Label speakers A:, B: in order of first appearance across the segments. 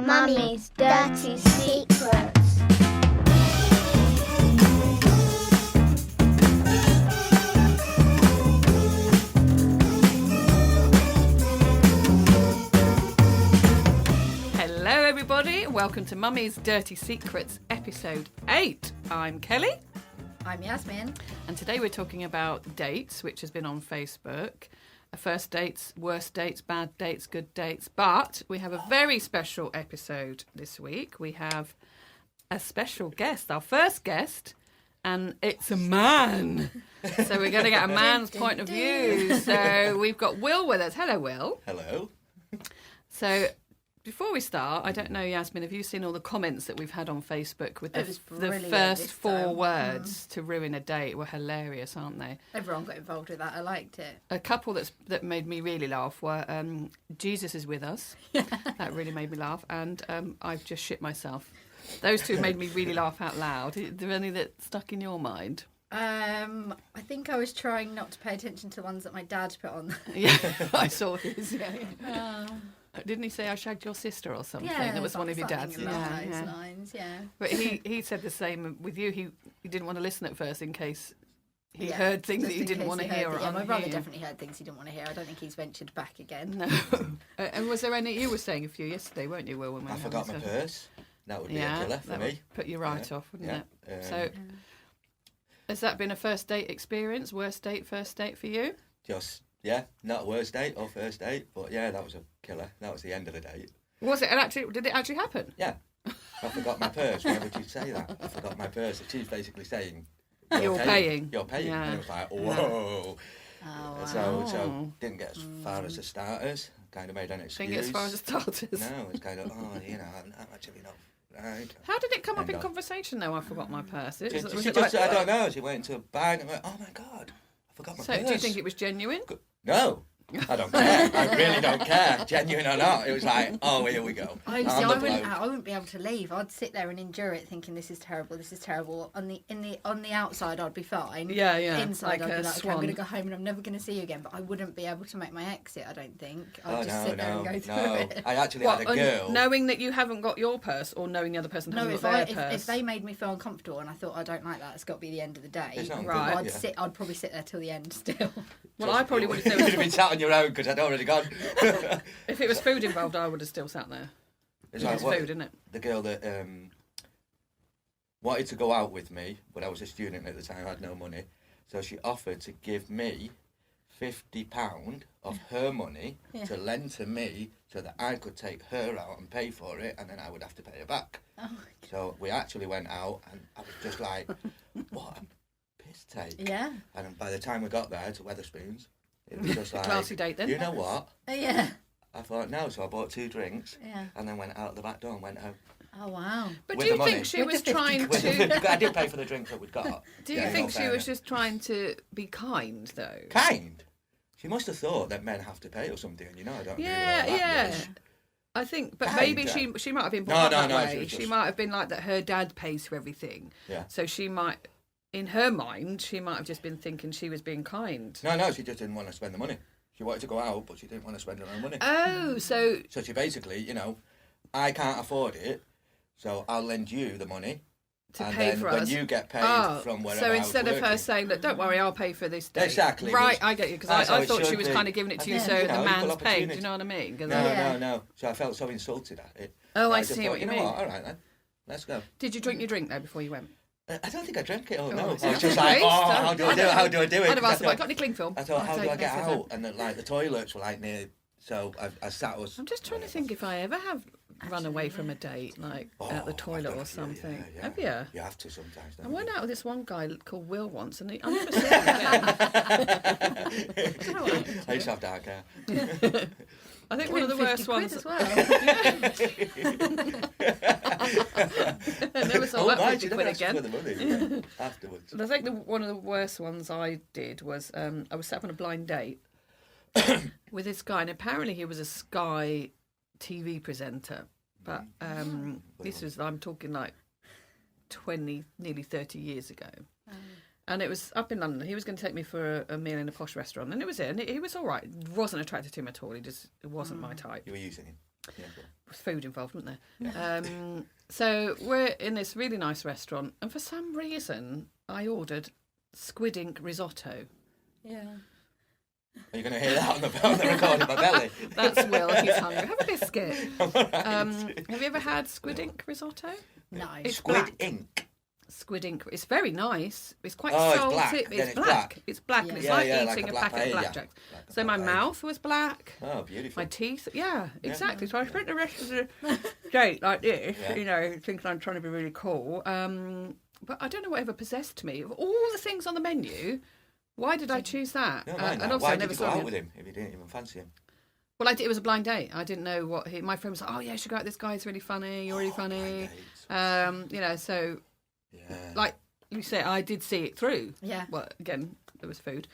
A: Mummy's Dirty Secrets.
B: Hello everybody, welcome to Mummy's Dirty Secrets episode 8. I'm Kelly.
C: I'm Yasmin.
B: And today we're talking about dates, which has been on Facebook. First dates, worst dates, bad dates, good dates. But we have a very special episode this week. We have a special guest, our first guest, and it's a man. So we're going to get a man's point of view. So we've got Will with us. Hello, Will.
D: Hello.
B: So before we start, I don't know, Yasmin, have you seen all the comments that we've had on Facebook with the first four words to ruin a date were hilarious, aren't they?
C: Everyone got involved with that. I liked it.
B: A couple that made me really laugh were Jesus is with us. That really made me laugh. And I've just shit myself. Those two made me really laugh out loud. Are there any that stuck in your mind?
C: I think I was trying not to pay attention to the ones that my dad put on.
B: Yeah, I saw his. Yeah. Didn't he say I shagged your sister or something?
C: Yeah,
B: that was one of your dad's.
C: Those lines, yeah.
B: But he said the same with you. He didn't want to listen at first in case he heard things that you didn't want to hear.
C: My brother definitely heard things he didn't want to hear. I don't think he's ventured back again.
B: No. And was there any? You were saying a few yesterday, weren't you, Will? When
D: I forgot my purse. That would be a killer for me.
B: Put you right off, wouldn't it? So, has that been a first date experience? Worst date, first date for you?
D: Not a worst date or first date, but yeah, that was a killer. That was the end of the date.
B: Was it? And actually, did it actually happen?
D: Yeah. I forgot my purse. Why would you say that? I forgot my purse. She's basically saying,
B: You're paying.
D: You're paying.
B: Yeah.
D: And it was like, whoa.
C: Oh, wow.
D: So didn't get as far as the starters. Kind of made an excuse.
B: Didn't get as far as the starters.
D: No, it's kind of, how much have you not? Right.
B: How did it come up in conversation, though? I forgot my purse.
D: I don't know. She went into a bag and went, oh my God, I forgot my purse.
B: So do you think it was genuine?
D: No. I don't care. I really don't care, genuine or not. It was like, oh, here we go.
C: I wouldn't be able to leave. I'd sit there and endure it, thinking this is terrible. This is terrible. On the outside, I'd be fine.
B: Yeah.
C: Inside, I'd be like, okay, I'm going to go home and I'm never going to see you again. But I wouldn't be able to make my exit. I don't think. I'd sit there and go through it.
D: I actually had a girl.
B: Knowing that you haven't got your purse, or knowing the other person hasn't got their purse.
C: If they made me feel uncomfortable and I thought I don't like that, it's got to be the end of the day.
B: Right.
C: I'd probably sit there till the end still.
B: Well, I probably would have.
D: You would have been sat on your own because I'd already gone.
B: If it was food involved, I would have still sat there. It's food, isn't it?
D: The girl that wanted to go out with me, but I was a student at the time, I had no money. So she offered to give me £50 of her money to lend to me so that I could take her out and pay for it, and then I would have to pay her back. Oh, so we actually went out, and I was just like, what a piss take.
C: Yeah.
D: And by the time we got there to Wetherspoons, it was just like,
B: classy date then.
D: You know what?
C: Yeah.
D: I thought, no, so I bought 2 drinks and then went out the back door and went home.
C: Oh, wow.
B: But do you think she was trying to...
D: I did pay for the drinks that we'd got.
B: Do you think she was just trying to be kind, though?
D: Kind? She must have thought that men have to pay or something, and I don't really know that much.
B: I think, but maybe she might have been brought up that way. She might have been like that her dad pays for everything. Yeah. So she might... In her mind, she might have just been thinking she was being kind.
D: No, she just didn't want to spend the money. She wanted to go out, but she didn't want to spend her own money.
B: Oh, so...
D: So she basically, I can't afford it, so I'll lend you the money.
B: To pay for us.
D: And then when you get paid from wherever
B: So instead of her saying that, don't worry, I'll pay for this day.
D: Exactly.
B: Right, I get you, because I thought she was kind of giving it to you so the man's paid. Do you know what I mean?
D: No. So I felt so insulted at it.
B: Oh, I see what you mean.
D: All right then, let's go.
B: Did you drink your drink, though, before you went?
D: I don't think I drank it. No. I was just like, how do I do it? How do I do it?
B: I'd have asked if I got any cling film.
D: I thought, how do I get out? And then, the toilets were near, so I sat.
B: I'm just trying to think if I ever have run away from a date, at the toilet or something.
D: Yeah.
B: Have you?
D: You have to sometimes.
B: I went out with this one guy called Will once, and I never saw him again.
D: I used to have dark hair.
B: I think one of the worst ones
C: as well.
B: I never saw that 50 quid again.
D: For the money, afterwards.
B: I think one of the worst ones I did was I was sat on a blind date with this guy, and apparently he was a Sky TV presenter. But I'm talking 20, nearly 30 years ago. And it was up in London. He was going to take me for a meal in a posh restaurant, and it was it. And he was all right. Wasn't attracted to him at all. It wasn't my type.
D: You were using him. Yeah,
B: was food involved, wasn't there? So we're in this really nice restaurant, and for some reason, I ordered Squid Ink Risotto.
C: Yeah.
D: Are you going to hear that on the recording of my belly?
B: That's Will. He's hungry. Have a biscuit. Have you ever had Squid Ink Risotto?
C: No.
B: It's
D: Squid
B: black.
D: Ink.
B: Squid Ink. It's very nice. It's quite
D: Oh, it's
B: salty.
D: black. Then
B: It's
D: it's
B: black.
D: black.
B: It's black,
C: Yeah.
B: and it's
D: Yeah,
B: like
D: yeah,
B: eating
D: like a
B: a
D: black
B: packet of
D: paella.
B: blackjacks.
D: Like a
B: So my
D: black paella.
B: mouth was black.
D: Oh, beautiful.
B: My teeth, yeah, exactly. So I spent the rest of the date like this, thinking I'm trying to be really cool. But I don't know whatever possessed me. Of all the things on the menu, why did I choose that?
D: No, mind
B: and
D: that.
B: obviously
D: Why
B: I
D: did
B: never
D: you go
B: saw
D: out
B: him.
D: with him if you didn't even fancy him?
B: Well, it was a blind date. I didn't know what my friend was like. Oh yeah, you should go out with this guy. He's really funny. You're really funny. So
D: Yeah.
B: like you say, I did see it through.
C: Yeah.
B: Well, again, there was food.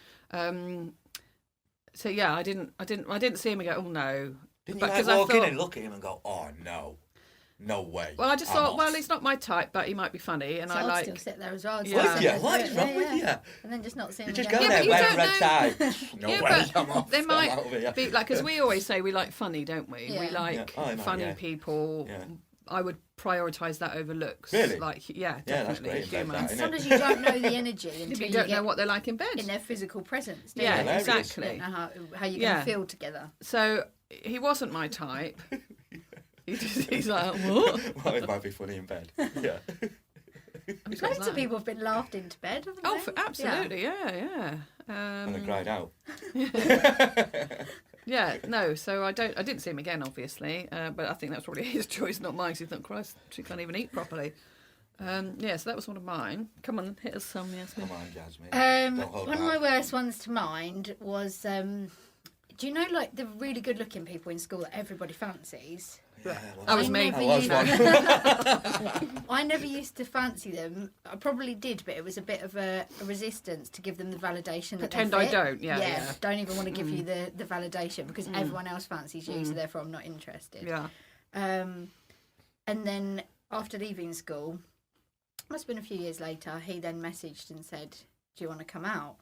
B: So yeah, I didn't see him and go, oh no.
D: Didn't
B: But
D: you
B: 'cause
D: like
B: I
D: walk in
B: thought-
D: and look at him and go, oh no, no way.
B: Well, I just
D: I'm
B: thought,
D: off.
B: well, he's not my type, but he might be funny, and
C: So
B: I
C: I'd
B: like.
C: still sit there as well.
B: Yeah.
D: Would you?
C: Yeah.
D: What is wrong with you?
C: And then just not see
D: You
C: him
D: just
C: again.
D: go
B: Yeah,
D: there
B: but you
D: wearing
B: don't
D: red tie. No
B: Yeah,
D: way,
B: but
D: I'm off.
B: They
D: I'm
B: might
D: out of here.
B: be like, because we always say we like funny, don't we?
C: Yeah.
B: We like
D: Yeah. Oh, I know,
B: funny
D: yeah.
B: people.
D: Yeah.
B: I would prioritise that over looks.
D: Really?
B: Like, yeah,
D: Yeah, that's
B: definitely.
D: great in bed,
B: humour.
D: that, isn't it?
C: Sometimes you don't know the energy until
B: You
C: you
B: don't
C: get
B: know what they're like in bed.
C: in their physical presence. Do
B: Yeah,
C: you?
D: Hilarious.
C: You don't
B: exactly.
C: know how you're
B: Yeah.
C: going to feel together.
B: So he wasn't my type. He's like, what?
D: Well, it might be funny in bed. Yeah.
C: Loads of people have been laughed into bed, haven't
B: Oh,
C: they?
B: absolutely, yeah.
D: And I cried out.
B: Yeah, no. So I didn't see him again, obviously, but I think that's probably his choice, not mine. 'Cause he's not Christ, she can't even eat properly. Yeah, so that was one of mine. Come on, hit us some, Yasmin.
D: Come on, Jasmine. Don't hold
C: One of my
D: back.
C: worst ones to mind was, do you know, like the really good-looking people in school that everybody fancies?
D: Yeah,
B: That was me.
C: never
D: I was
C: used-
D: one.
C: I never used to fancy them. I probably did, but it was a bit of a resistance to give them the validation.
B: Pretend
C: that they
B: I
C: fit.
B: don't, yeah.
C: Don't even want to give you the validation because everyone else fancies you, so therefore I'm not interested.
B: Yeah.
C: And then after leaving school, must have been a few years later, he then messaged and said, "Do you want to come out?"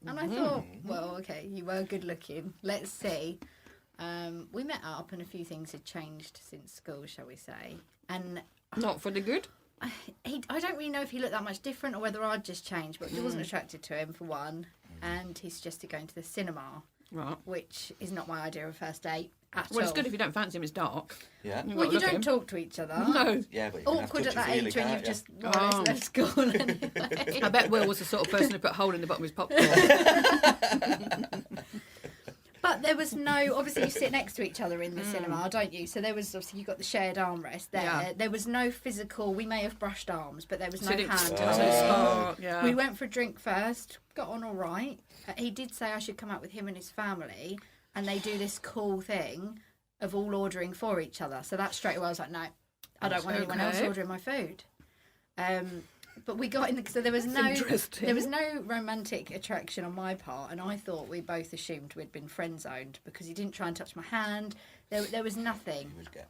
C: And I thought, well, okay, you were good looking. Let's see. We met up and a few things had changed since school, shall we say. And
B: Not for the good.
C: I don't really know if he looked that much different or whether I'd just changed, but I wasn't attracted to him for one. And he suggested going to the cinema,
B: Right.
C: which is not my idea of a first date at all.
B: Well, it's good if you don't fancy him. It's dark.
D: Yeah.
B: You've
C: Well,
B: got
C: you
B: to look at
C: don't
B: him.
C: talk to each other.
B: No.
D: Yeah, but you can have
C: Awkward at
D: touches
C: that
D: really,
C: age when
D: can't
C: you've
D: you?
C: just more or less
B: Oh.
C: left school anyway.
B: I bet Will was the sort of person who put a hole in the bottom of his popcorn.
C: But there was no, obviously you sit next to each other in the cinema, don't you? So there was, obviously you got the shared armrest there.
B: Yeah.
C: There was no physical, we may have brushed arms, but there was no
B: Sitting-
C: hand
B: sitting
C: touching.
B: spot, yeah.
C: We went for a drink first, got on all right. He did say I should come out with him and his family, and they do this cool thing of all ordering for each other. So that straight away I was like, no, I don't want anyone else
B: Okay.
C: ordering my food. But we got in the, so there was no
B: interesting.
C: there was no romantic attraction on my part, and I thought we both assumed we'd been friend zoned because he didn't try and touch my hand. There was nothing.
D: He was gay.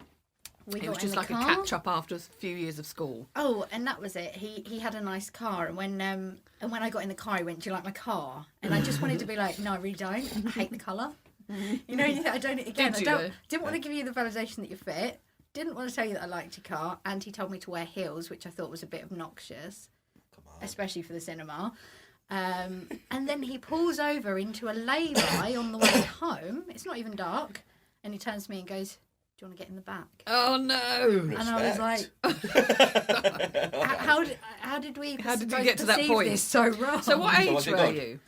C: We
B: It
C: got
B: was just
C: in
B: like
C: the
B: a
C: car.
B: catch up after a few years of school.
C: Oh, and that was it. He had a nice car, and when I got in the car, he went, "Do you like my car?" And I just wanted to be like, "No, I really don't. I hate the colour." You know, I don't. Again,
B: Did you,
C: I don't.
B: though?
C: Didn't want to give you the validation that you're fit. Didn't want to tell you that I liked your car, and he told me to wear heels, which I thought was a bit obnoxious,
D: Come on.
C: especially for the cinema. And then he pulls over into a lay-by on the way home. It's not even dark, and he turns to me and goes, "Do you want to get in the back?"
B: Oh no!
C: And I was like,
D: Respect.
C: how did we
B: How did you
C: both
B: get to that
C: perceive
B: point?
C: this so wrong?
B: So what
D: So
B: age
D: was it
B: were
D: good?
B: you?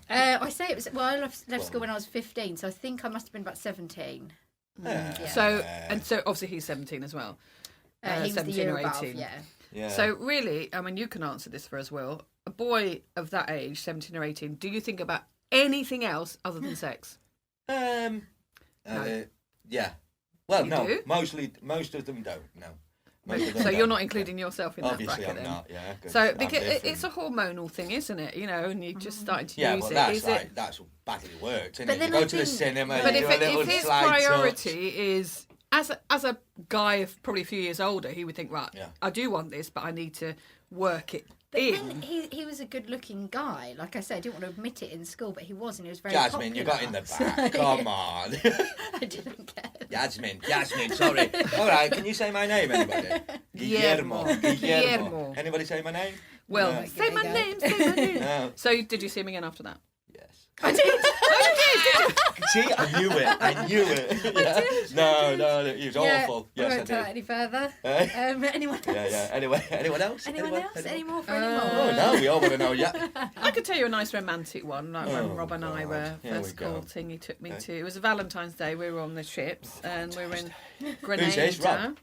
C: I say it was, well, I left school when I was 15, so I think I must have been about 17.
D: Yeah.
B: So obviously he's 17 as well.
C: He was the
B: 17
C: year
B: or
C: above,
B: 18.
C: yeah.
D: Yeah.
B: So really, I mean, you can answer this for us, Will. A boy of that age, 17 or 18, do you think about anything else other than sex?
D: No. Yeah. Well,
B: You
D: no.
B: do?
D: Most of them don't. No. Most of them
B: So you're
D: don't.
B: not including yourself in
D: Obviously,
B: that bracket
D: I'm
B: then?
D: not. Yeah. 'cause
B: So
D: I'm
B: because
D: different.
B: it's a hormonal thing, isn't it? You know, and you're just starting to
D: Yeah,
B: use
D: but
B: it.
D: that's
B: Is
D: like
B: it?
D: that's badly worked, isn't
C: But
D: it?
C: then
D: You go
C: I
D: to the
C: think-
D: cinema,
B: But
D: you do a
B: if
D: little
B: his
D: slide touch.
B: priority is as a guy of probably a few years older, he would think, right,
D: Yeah.
B: I do want this, but I need to work it
C: But
B: in.
C: then he was a good-looking guy. Like I said, I didn't want to admit it in school, but he was, and he was very
D: Jasmine, you got in the
C: popular.
D: back. Come on.
C: I didn't care.
D: Jasmine, sorry. All right, can you say my name, anybody?
B: Guillermo.
D: Anybody say my name?
B: Well,
D: No.
B: say my name.
D: No.
B: So did you see him again after that?
D: Yes.
B: I did.
D: See, I knew it. Yeah. No, he was awful.
C: I
D: Yes,
C: won't tell it any further.
D: Eh?
C: Anyone else?
D: Yeah. Anyone else?
C: Anyone else? Any more for
D: Oh
C: anyone?
D: no, we all want to know. Yeah.
B: I could tell you a nice romantic one, like when
D: Oh,
B: Rob and I
D: God.
B: were
D: Here we
B: first
D: go.
B: courting. He took me to. It was a Valentine's Day. We were on the ships and we were in
D: Who's
B: Grenada.
D: this, Rob?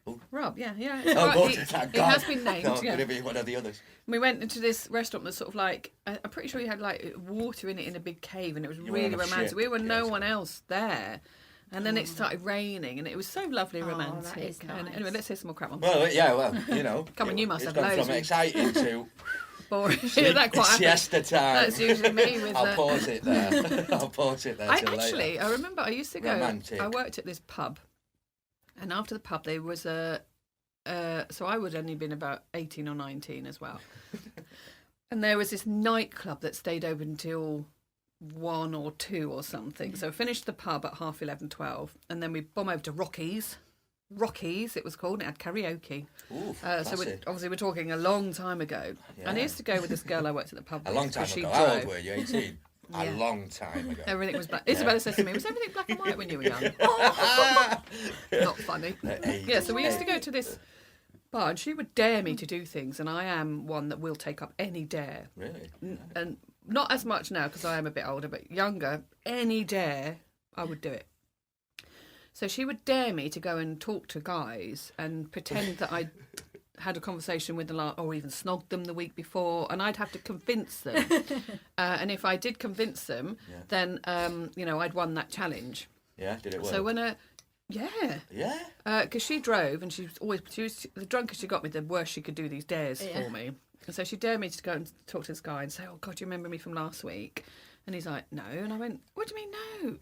D: Who?
B: Rob, yeah.
D: Oh, God,
B: He
D: thank
B: he
D: God.
B: has been named.
D: No,
B: yeah.
D: could it be one of the others?
B: We went into this restaurant that's sort of like, I'm pretty sure you had like water in it in a big cave, and it was
D: You were
B: really
D: on a
B: romantic.
D: ship,
B: We were no
D: yes.
B: one else there. And then it started raining, and it was so lovely,
C: Oh,
B: romantic.
C: that is
B: And
C: nice.
B: anyway, let's hear some more crap on
D: Well, you know.
B: Come on, you must
D: it's
B: have
D: gone
B: loads.
D: from exciting to
B: boring. That quite happens.
D: siesta time.
B: That's usually me with
D: I'll pause it there.
B: I
D: till
B: actually,
D: later.
B: I remember I used to go.
D: Romantic.
B: I worked at this pub, and after the pub there was a. So I would only been about 18 or 19 as well, and there was this nightclub that stayed open until 1 or 2 or something. So finished the pub at 11:30, 12, and then we bomb over to Rockies. Rockies, it was called. And it had karaoke.
D: Ooh,
B: So obviously we're talking a long time ago.
D: Yeah.
B: And I used to go with this girl I worked at the pub.
D: a
B: with,
D: long time
B: 'cause she
D: ago. How old
B: drove.
D: were you? 18. A
B: Yeah.
D: long time ago.
B: Everything was black. Isabella says to me, was everything black and white when you were young? Not funny. Yeah, so we used to go to this bar, and she would dare me to do things, and I am one that will take up any dare.
D: Really?
B: And not as much now because I am a bit older, but younger, any dare, I would do it. So she would dare me to go and talk to guys and pretend that I had a conversation with them, or even snogged them the week before, and I'd have to convince them. And if I did convince them, then I'd won that challenge.
D: Yeah, did it work?
B: So when yeah, because she drove, and she was the drunker she got me, the worse she could do these dares for me. And so she dared me to go and talk to this guy and say, "Oh God, do you remember me from last week?" And he's like, "No," and I went, "What do you mean no?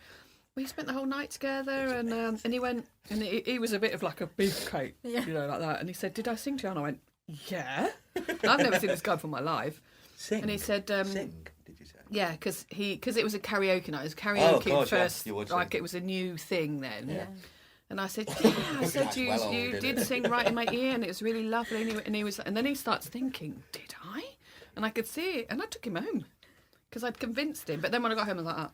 B: We spent the whole night together," and he went, and he was a bit of like a beefcake, like that. And he said, "Did I sing to you?" And I went, "Yeah." I've never seen this guy for my life.
D: Sing.
B: And he said,
D: Sing, did you say?
B: Yeah, because it was a karaoke night. It was karaoke
D: course,
B: first,
D: you would
B: like
D: sing.
B: it was a new thing then.
D: Yeah.
B: And I said, "Yeah." I said,
D: That's
B: "You
D: well old,
B: you
D: isn't
B: did
D: it?
B: sing right in my ear, and it was really lovely." And he was, and then he starts thinking, "Did I?" And I could see it, and I took him home because I'd convinced him. But then when I got home, I was like,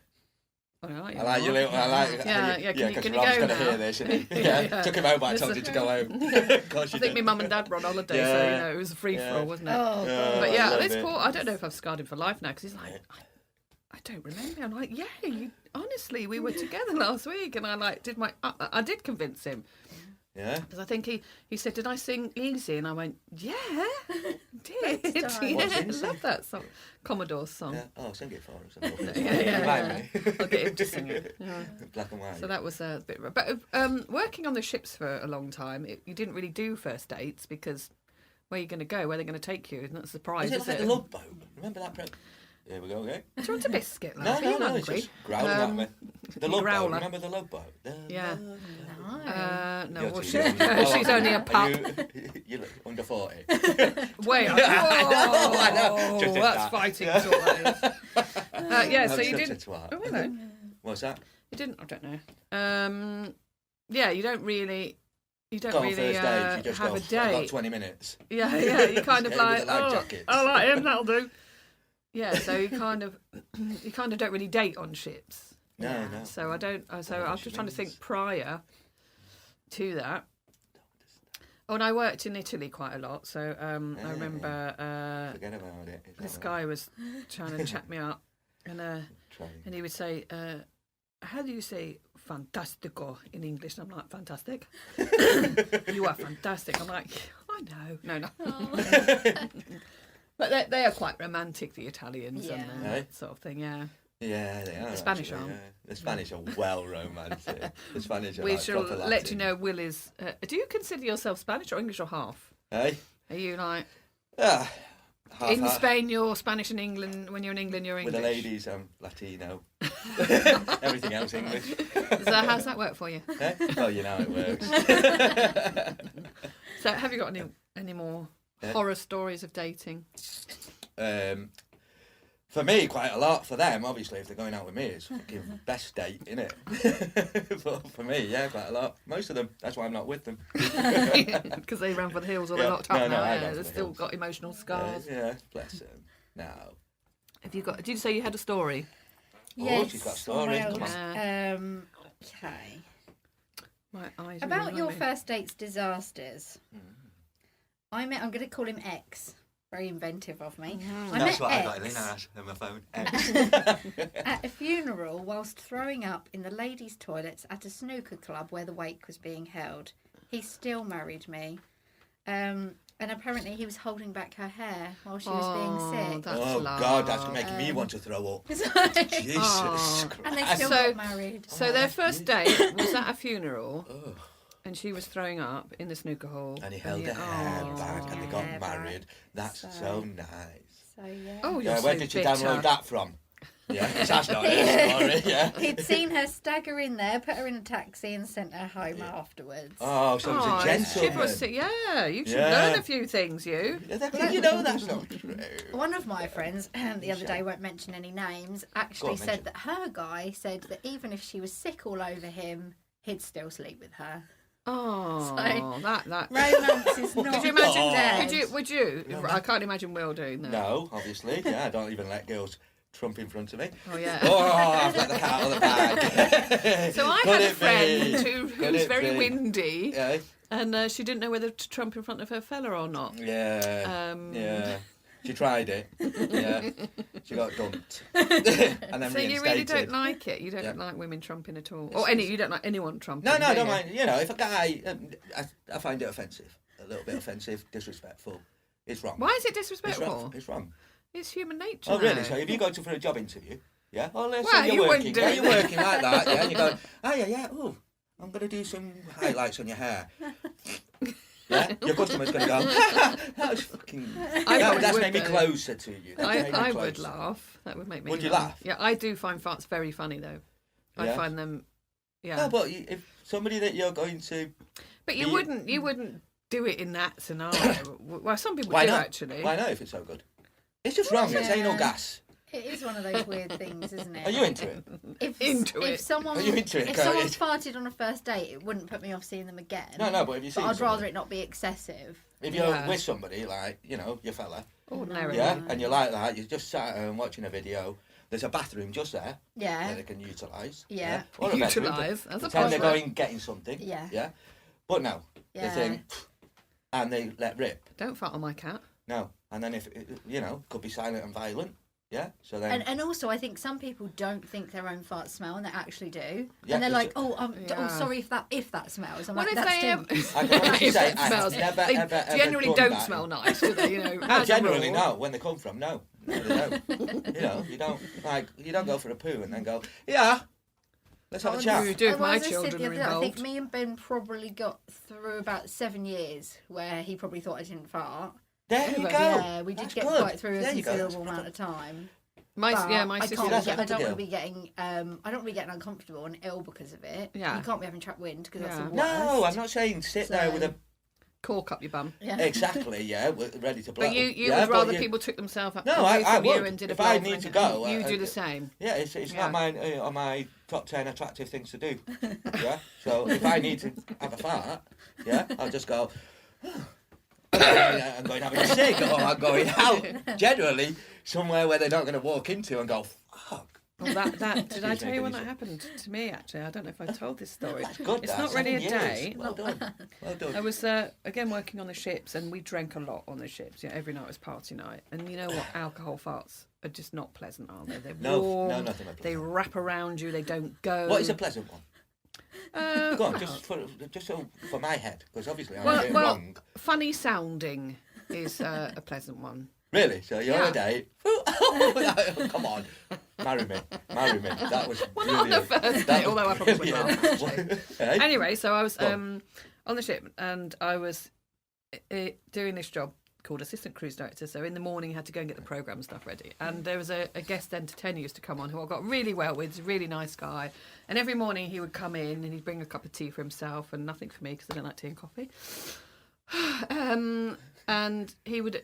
B: "Oh, I like you."
D: I like you, little. I like.
B: Yeah. Can
D: because
B: you
D: Rob's
B: go
D: going to
B: now?
D: hear this. Isn't he? Yeah. Took him home, but I told you to go home. Of course you
B: I think my
D: did.
B: mum and dad were on holiday, so it was a free for all, wasn't it?
C: Oh, God.
B: But
D: I
B: yeah,
D: love
B: this
D: it.
B: poor, I don't know if I've scarred him for life now, because he's like, I don't remember. I'm like, yeah, honestly, we were together last week, and I did convince him.
D: Yeah.
B: Because I think he said, "Did I sing Easy?" And I went, "Yeah, did."
C: Next time.
B: Yeah,
D: What's
B: I
D: Easy?
B: love that song, Commodore's song.
D: Yeah. Oh, sing it for us.
B: Yeah.
D: Remind me.
B: I'll get him to sing it. Yeah.
D: Black and white.
B: So that was a bit. But working on the ships for a long time, you didn't really do first dates because where are you going to go? Where are they going to take you? Isn't that a surprise?
D: Is it like the Love Boat? Remember that? Here we go, okay?
B: Do you want a biscuit,
D: No,
B: love? Are you
D: it's
B: hungry?
D: just growling at me. The Love Boat,
B: growler.
D: remember the Love Boat?
B: Yeah. No,
D: You're
B: well,
D: too
B: she,
D: young.
B: she's only a pup.
D: You look under 40.
B: Wait,
D: I know. Just did
B: that's
D: that.
B: fighting talk, that is. Yeah, so
D: I'm
B: you
D: such a
B: didn't.
D: twat.
B: Oh, hello.
D: What's that?
B: You didn't. I don't know. Yeah, you don't really. You don't
D: Go on
B: really
D: first date, you just
B: have
D: go,
B: a
D: I've got
B: date.
D: 20 minutes.
B: Yeah, you kind of
D: Hit him
B: like,
D: with the life
B: oh,
D: jackets."
B: I like him, that'll do. Yeah, so you kind of don't really date on ships.
D: No, no.
B: So I don't. So I was just trying to think prior to that. Oh, and I worked in Italy quite a lot, so I remember
D: Forget about it. It's
B: this
D: all
B: guy was trying to chat me up, and
D: trying.
B: he would say, "How do you say fantastico in English?" And I'm like, "Fantastic." You are fantastic. I'm like, I know, no. But they are quite romantic, the Italians,
C: Yeah.
B: and
D: Eh?
B: that sort of thing. Yeah.
D: Yeah, they are.
B: The Spanish
D: actually,
B: aren't.
D: yeah. The Spanish are well romantic. The Spanish are
B: We
D: like
B: shall
D: proper
B: let
D: Latin.
B: you know. Will is. Do you consider yourself Spanish or English or half?
D: Hey?
B: Are you like
D: Ah, half,
B: in
D: half.
B: Spain? You're Spanish, in England. When you're in England, you're English.
D: With the ladies, I'm Latino. Everything else English.
B: How's that work for you?
D: Eh? Well, you know how it works.
B: So, have you got any more horror stories of dating?
D: For me, quite a lot. For them, obviously, if they're going out with me, it's fucking best date, innit? But for me, yeah, quite a lot. Most of them. That's why I'm not with them.
B: Because they ran for the hills or they're locked up now.
D: I
B: Yeah,
D: ran for
B: they've
D: the
B: still
D: hills.
B: got emotional scars.
D: Yeah, bless them. No.
B: Have you got? Did you say you had a story?
C: Yes.
D: she's got a story.
C: what
D: Come
C: else?
B: on.
C: Okay.
B: My eyes.
C: About
B: really
C: your
B: run me.
C: first date's disasters. I'm going to call him X. Very inventive of me. I
D: That's
C: met
D: what I got
C: X
D: in my phone.
C: at a funeral whilst throwing up in the ladies' toilets at a snooker club where the wake was being held. He still married me. And apparently he was holding back her hair while she was being sick.
B: That's
D: Oh,
B: love.
D: God, that's making me want to throw up. Jesus
B: Oh.
D: Christ.
C: And they still
B: So-
C: got married.
B: So their first date was at a funeral,
D: Oh.
B: and she was throwing up in the snooker hall.
D: And he held her hair
B: Oh.
D: back and they
C: Hair
D: got
C: back.
D: married. That's
C: So-
D: so nice.
C: So yeah.
B: Oh, you're
D: Yeah, where
B: so
D: did you
B: bitter.
D: download that from? Yeah, 'cause that's not her story, yeah.
C: He'd seen her stagger in there, put her in a taxi, and sent her home afterwards.
D: Oh, so it was
B: Oh,
D: a gentleman.
B: yeah, you should
D: Yeah.
B: learn a few things, you.
D: Yeah, you know that's not true.
C: One of my friends the other day, won't mention any names, actually
D: Go on,
C: said
D: mention.
C: that her guy said that even if she was sick all over him, he'd still sleep with her.
B: Oh,
C: So-
B: that.
C: Romance is not
B: Could you imagine?
D: Oh.
C: dead.
B: Would you?
D: No,
B: I can't imagine Will doing that.
D: No, obviously. Yeah, I don't even let girls trump in front of me.
B: Oh yeah.
D: Oh, I've let the cat out of the bag.
B: So I
D: Could
B: had a
D: it
B: friend
D: be?
B: who
D: Could
B: was
D: it
B: very
D: be?
B: windy,
D: Yeah.
B: and she didn't know whether to trump in front of her fella or not.
D: Yeah.
B: Um,
D: Yeah. She tried it. Yeah. She got dumped. And then
B: So you really
D: reinstated.
B: don't like it? You don't
D: Yeah.
B: like women trumping at all, or you don't like anyone trumping?
D: No, I
B: do
D: don't
B: you?
D: mind. You know, if a guy, I find it offensive. A little bit offensive, disrespectful. It's wrong.
B: Why is it
D: It's
B: disrespectful?
D: wrong. It's wrong.
B: It's human nature.
D: Oh, really?
B: though.
D: So if you go to for a job interview, yeah? Oh, let's
B: Well,
D: say you're
B: you wouldn't
D: working.
B: do
D: Yeah,
B: it
D: you're
B: then.
D: working like that, yeah? And you go, oh, yeah, oh, I'm going to do some highlights on your hair. Yeah? Your customer's going to go, that was fucking...
B: I probably
D: that's
B: would
D: made me
B: though.
D: closer to you. That's made me
B: I would
D: closer.
B: laugh. That would make me.
D: Would you laugh?
B: Yeah, I do find farts very funny though. I
D: Yeah?
B: find them. Yeah.
D: No, but if somebody that you're going to...
B: But you wouldn't do it in that scenario. Well, some people
D: Why
B: do
D: not?
B: actually.
D: Why not if it's so good? It's just wrong. It's anal gas.
C: It is one of those weird things, isn't it?
D: Are you into it?
C: If
B: it?
C: someone,
D: Are you into it,
C: if
D: Curtis?
C: someone farted on a first date, it wouldn't put me off seeing them again.
D: No, but if you see
C: But I'd rather
D: somebody-
C: it not be excessive.
D: If you're
B: Yeah.
D: with somebody, like, you know, your fella,
B: Ordinarily.
D: yeah, and you're like that, you're just sat at home watching a video, there's a bathroom just there that
C: Yeah.
D: they can utilise.
C: Yeah.
D: Or a bedroom,
B: Utilise, that's a
D: pretend they're
B: buzzword.
D: going getting something.
C: Yeah.
D: Yeah. But no, they
C: Yeah.
D: think, and they let rip.
B: Don't fart on my cat.
D: No. And then if, you know, could be silent and violent. Yeah. So then.
C: And also, I think some people don't think their own farts smell, and they actually do.
D: Yeah,
C: and they're
D: it's
C: like,
D: a-
C: "Oh,
B: Yeah.
C: sorry if that smells." I'm
B: What
C: like,
B: if
C: "That
B: they?
C: stinks."
D: I can honestly
B: if
D: say
B: it
D: I've
B: smells,
D: never,
B: they
D: ever
B: generally
D: done
B: don't
D: that.
B: smell nice, do they? You know,
D: No,
B: as a
D: generally
B: rule.
D: no. When they come from, no. No, they don't. You know, you don't go for a poo and then go, yeah, let's have a
B: You
D: chat.
B: do if
C: And
B: my
C: as I said
B: children
C: the
B: are
C: other day, I think
B: involved.
C: me and Ben probably got through about 7 years where he probably thought I didn't fart.
D: There you go.
C: Yeah, we did
D: That's
C: get
D: good.
C: quite through a
D: There you go.
C: considerable amount of time.
B: My
C: But
B: my
C: I
B: sister.
C: can't.
D: That's
C: Get, I
D: a
C: don't
D: good
C: want to
D: deal.
C: be getting. I don't want to be getting uncomfortable and ill because of it.
B: Yeah.
C: You can't be having trapped wind because that's
B: Yeah.
C: the worst.
D: No, I'm not saying sit there with a
B: Cork up your bum.
C: Yeah.
D: exactly, yeah, ready to blow.
B: But you
D: yeah,
B: would rather
D: you-
B: people took themselves up
D: No,
B: away
D: I
B: from you
D: would.
B: and did a
D: If I
B: blow
D: need
B: for
D: to
B: them.
D: go,
B: You do the same.
D: Yeah, it's
B: Yeah.
D: not mine on my top 10 attractive things to do. Yeah, so if I need to have a fart, yeah, I'll just go. I'm going having a cig, or I'm going out. Generally, somewhere where they're not going to walk into and go, fuck.
B: Well, that did I
D: Excuse
B: tell
D: me,
B: you when
D: Denise.
B: that happened to me? Actually, I don't know if I told this story.
D: That's good.
B: It's
D: that,
B: not really
D: 7
B: a
D: years.
B: date.
D: Well done. Well done.
B: I was again working on the ships, and we drank a lot on the ships. You know, every night was party night, and you know what? Alcohol farts are just not pleasant, are they? They're
D: No,
B: warm.
D: no, nothing like
B: They
D: pleasant.
B: wrap around you. They don't go.
D: What is a pleasant one? Go on,
B: well,
D: just so for my head, because obviously I'm
B: well,
D: getting
B: well,
D: wrong.
B: funny sounding is a pleasant one.
D: Really? So you're
B: Yeah.
D: a date? Come on, marry me. That was
B: Well, not on the
D: brilliant.
B: first
D: That
B: date,
D: was
B: although I probably would
D: brilliant.
B: laugh. Actually.
D: Hey?
B: Anyway, so I was
D: Go on.
B: on the ship, and I was doing this job called assistant cruise director. So in the morning, I had to go and get the programme stuff ready. And there was a guest entertainer used to come on who I got really well with. He's a really nice guy. And every morning he would come in and he'd bring a cup of tea for himself and nothing for me because I don't like tea and coffee. And he would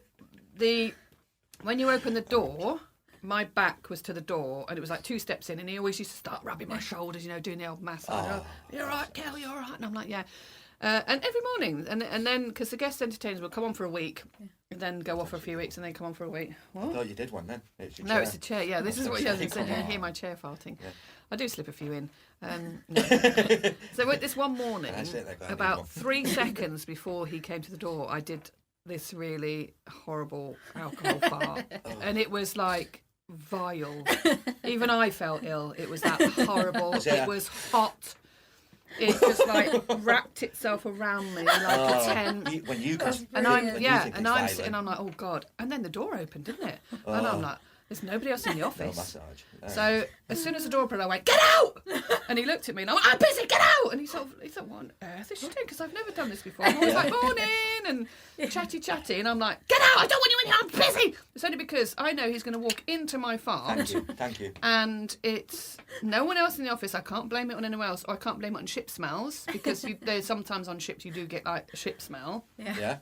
B: when you open the door, my back was to the door, and it was like 2 steps in, and he always used to start rubbing my shoulders, doing the old massage.
D: Oh.
B: You're all right, Kel, you're all right. And I'm like, yeah. And every morning, and then, because the guest entertainers will come on for a week, and then go off for a few weeks, and then come on for a week. What?
D: I thought you did one then. It's your
B: No,
D: chair.
B: it's a chair. Yeah, this is what he does.
D: Come
B: You
D: on.
B: hear my chair farting.
D: Yeah.
B: I do slip a few in. No. So this one morning,
D: That's it, they're going
B: about
D: in
B: 3 seconds before he came to the door, I did this really horrible alcohol fart, and it was like vile. Even I felt ill. It was that horrible. It was hot. It just like wrapped itself around me like a tent.
D: When you can,
B: And
D: when
B: I'm
D: you think it's violent.
B: sitting. I'm like, oh God! And then the door opened, didn't it? And I'm like, there's nobody else in the
D: No
B: office.
D: massage.
B: So as soon as the door opened, I went, "Get out!" And he looked at me, and I went, "I'm busy. Get out!" And he thought, "What on earth is she doing?" Because I've never done this before. I'm always like, "Morning," and chatty, and I'm like, "Get out! I don't want you in here. I'm busy." It's only because I know he's going to walk into my fart.
D: Thank you.
B: And it's no one else in the office. I can't blame it on anyone else, or I can't blame it on ship smells, because there's sometimes on ships you do get like a ship smell.
D: Yeah.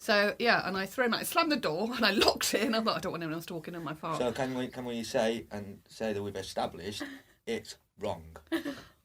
B: So yeah, and I threw him out. I slammed the door and I locked it, and I'm like, I don't want anyone else to walk in on my fart.
D: So can we say that we've established it's wrong?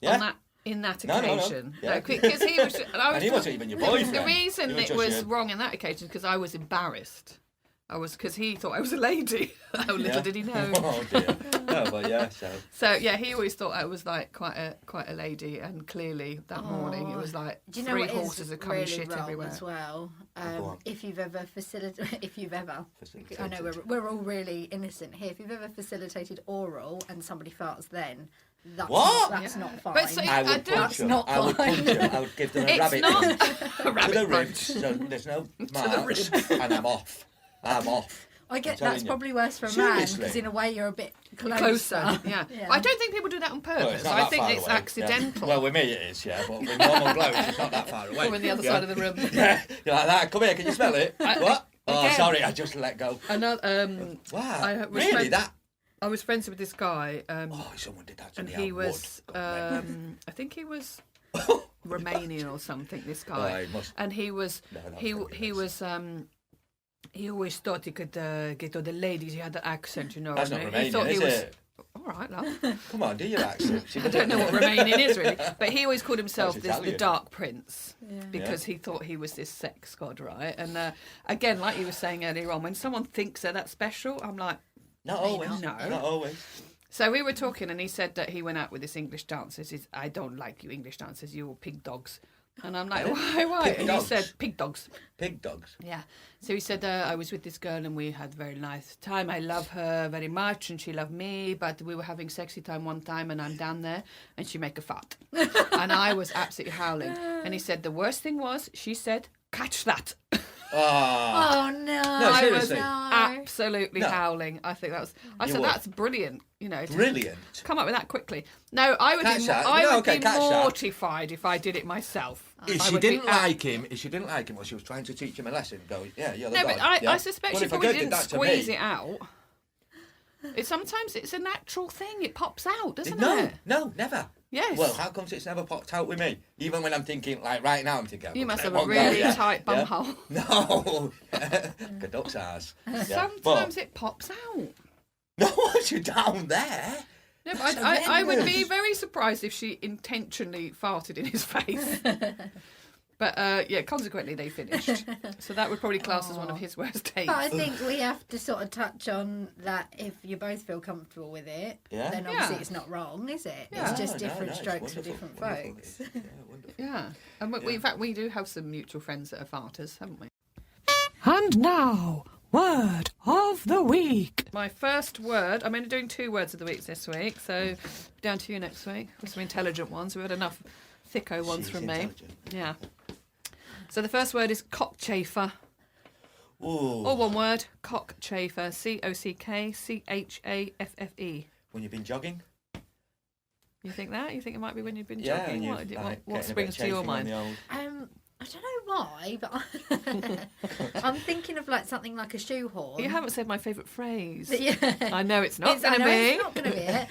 D: Yeah.
B: In that
D: No.
B: occasion,
D: Yeah.
B: because he was, and
D: he wasn't even your boyfriend.
B: The reason
D: He was
B: it
D: just
B: was
D: your-
B: wrong in that occasion is because I was embarrassed. Because he thought I was a lady. How little did he know?
D: Oh dear. No, but yeah.
B: So yeah, he always thought I was like quite a lady, and clearly that morning it was like
C: Do you know
B: 3
C: what is
B: horses had come and
C: really
B: shit
C: wrong
B: everywhere.
C: as well?
D: Go on.
C: If you've ever
D: Facilitated.
C: I know we're all really innocent here. If you've ever facilitated oral and somebody farts, then that's
D: What?
C: that's not fine.
B: But so-
D: I would
B: I do-
D: punch them.
C: not
D: I would
C: fine.
D: punch them. I would give them a
B: It's
D: rabbit
B: not
D: punch
B: a
D: to the
B: rabbit punch.
D: ribs, so there's no marks, and I'm off.
C: I get
D: I'm telling
C: that's
D: you.
C: probably worse for a man
D: Seriously?
C: because in a way you're a bit closer.
B: Closer, yeah.
C: Yeah.
B: I don't think people do that on
D: Well,
B: purpose.
D: it's not
B: I
D: that
B: think
D: far
B: it's
D: away.
B: accidental.
D: Yeah. Well, with me it is, yeah, but with normal blokes it's not that far away.
B: Or on the other
D: Yeah.
B: side of the room.
D: Yeah, you're like that. Come here, can you smell it? What? Oh,
B: again-
D: sorry, I just let go.
B: Another,
D: Wow,
B: I was
D: really?
B: friend-
D: That?
B: I was friends with this guy,
D: Oh, someone did that to
B: and
D: me.
B: he
D: I
B: was,
D: would. God,
B: I think he was Romanian or something. This
D: Oh,
B: guy,
D: he must.
B: and he was,
D: No, not
B: he
D: from
B: he
D: US.
B: was. He always thought he could get all the ladies. He had the accent,
D: That's not
B: and
D: Romanian,
B: he thought
D: is
B: he was.
D: it?
B: All right, love.
D: Come on, do your accent.
B: I don't know what Romanian is really, but he always called himself
D: That's
B: the
D: Italian.
B: Dark Prince
C: Yeah.
B: because he thought he was this sex god, right? And again, like you were saying earlier on, when someone thinks they're that special, I'm like,
D: Not always.
B: No.
D: Not always.
B: So we were talking, and he said that he went out with this English dancers. He's, I don't like you English dancers. You're pig dogs. And I'm like, why?
D: Pig
B: And
D: dogs?
B: he said, pig dogs.
D: Pig dogs.
B: Yeah. So he said, I was with this girl, and we had a very nice time. I love her very much, and she loved me. But we were having sexy time one time, and I'm down there, and she make a fart. And I was absolutely howling. And he said, the worst thing was, she said, catch that.
D: Ah.
C: Oh no!
D: No,
B: I was
D: seriously.
B: absolutely
D: No.
B: howling. I think that was. I
D: You
B: said
D: would.
B: that's brilliant. To
D: Brilliant.
B: come up with that quickly. No, I would
D: Catch
B: be.
D: that.
B: I
D: No,
B: would
D: okay,
B: be
D: catch that.
B: mortified if I did it myself.
D: If
B: I
D: she
B: would be
D: didn't like him, well, she was trying to teach him a lesson. Go, yeah, you're the
B: No,
D: god.
B: but I
D: yeah.
B: suspect
D: Well,
B: she
D: if a
B: probably
D: girl did
B: didn't
D: that to
B: squeeze
D: me-
B: it out. Sometimes it's a natural thing. It pops out, doesn't
D: No,
B: it?
D: no, never.
B: Yes.
D: Well, how comes it's never popped out with me? Even when I'm thinking, like right now, I'm thinking.
B: You
D: I'm
B: must
D: gonna
B: have a
D: let one go,
B: really
D: yeah.
B: tight bum
D: Yeah.
B: hole.
D: No, Caduck's ass. Yeah.
B: Sometimes it pops out.
D: No, what's you down there?
B: No, but
D: That's
B: I would be
D: horrendous.
B: very surprised if she intentionally farted in his face. But yeah, consequently they finished. So that would probably class as one of his worst dates.
C: But I think we have to sort of touch on that. If you both feel comfortable with it,
D: Yeah.
C: then obviously
B: Yeah.
C: it's not wrong, is it?
B: Yeah.
C: It's just
D: No,
C: different
D: it's
C: strokes for
D: wonderful,
C: different
D: wonderful.
C: folks.
D: Yeah, wonderful.
B: Yeah, and in fact we do have some mutual friends that are farters, haven't we?
E: And now, word of the week.
B: My first word, I'm only doing 2 words of the week this week, so down to you next week with some intelligent ones. We've had enough thicko ones
D: She's
B: from me.
D: intelligent.
B: Yeah. So the first word is cockchafer.
D: Ooh.
B: All one word, cockchafer. COCKCHAFFE.
D: When you've been jogging?
B: You think that? You think it might be when you've been
D: Yeah,
B: jogging?
D: and
B: What,
D: you've, like,
B: what
D: getting a bit
B: springs
D: of
B: to your
D: chafing on
B: mind?
D: the old-
C: I don't know try, but I'm thinking of like something like a shoehorn.
B: You haven't said my favourite phrase.
C: Yeah.
B: I know it's not
C: I
B: going to
C: know
B: be.
C: it's not going to be it.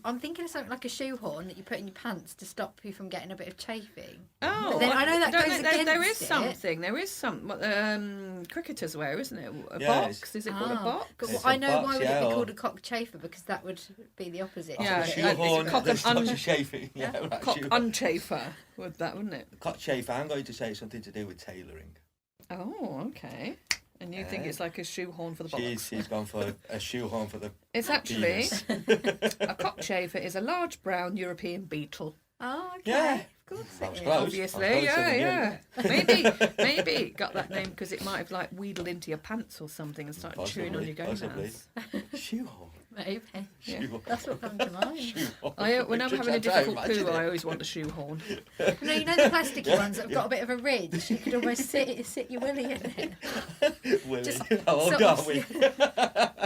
C: I'm thinking of something like a shoehorn that you put in your pants to stop you from getting a bit of chafing.
B: Oh,
C: But then I know that
B: don't
C: goes
B: there is
C: against it.
B: something. There is some cricketers wear, isn't it? A
D: Yeah,
B: box. Is it called a box?
C: But
D: It's
C: I
D: a
C: know
D: box,
C: why would
D: yeah,
C: it be
D: or-
C: called a cockchafer, because that would be the opposite.
B: Yeah,
D: A
B: it's
D: shoehorn.
B: cock
D: There's
B: and
D: such a chafing. Yeah, right.
B: Cock
D: shoehorn.
B: unchafer, wouldn't it?
D: Cockchafer. I'm going to say something to do with tailoring.
B: Oh, okay. And you think it's like a shoehorn for the box?
D: She's gone for a shoehorn for the.
B: It's actually
D: penis.
B: a cockchafer is a large brown European beetle.
C: Oh, okay.
D: Yeah.
C: Of course
D: That
C: it
D: was
C: is.
D: close.
B: Obviously,
D: I was closer
B: yeah.
D: than
B: Maybe it got that name because it might have like wheedled into your pants or something and started chewing on your
D: Possibly.
B: gonads.
D: Shoehorn.
C: Maybe.
D: Shoehorn.
C: That's what comes to mind.
D: Shoehorn.
B: When I'm
D: Just
B: having a
D: try to
B: difficult
D: imagine
B: poo,
D: it.
B: I always want the shoehorn.
C: No, you know the plasticky ones that have got a bit of a ridge? You could almost sit your willy in it.
D: Willy.
C: Just
D: How old
C: sort
D: are
C: of-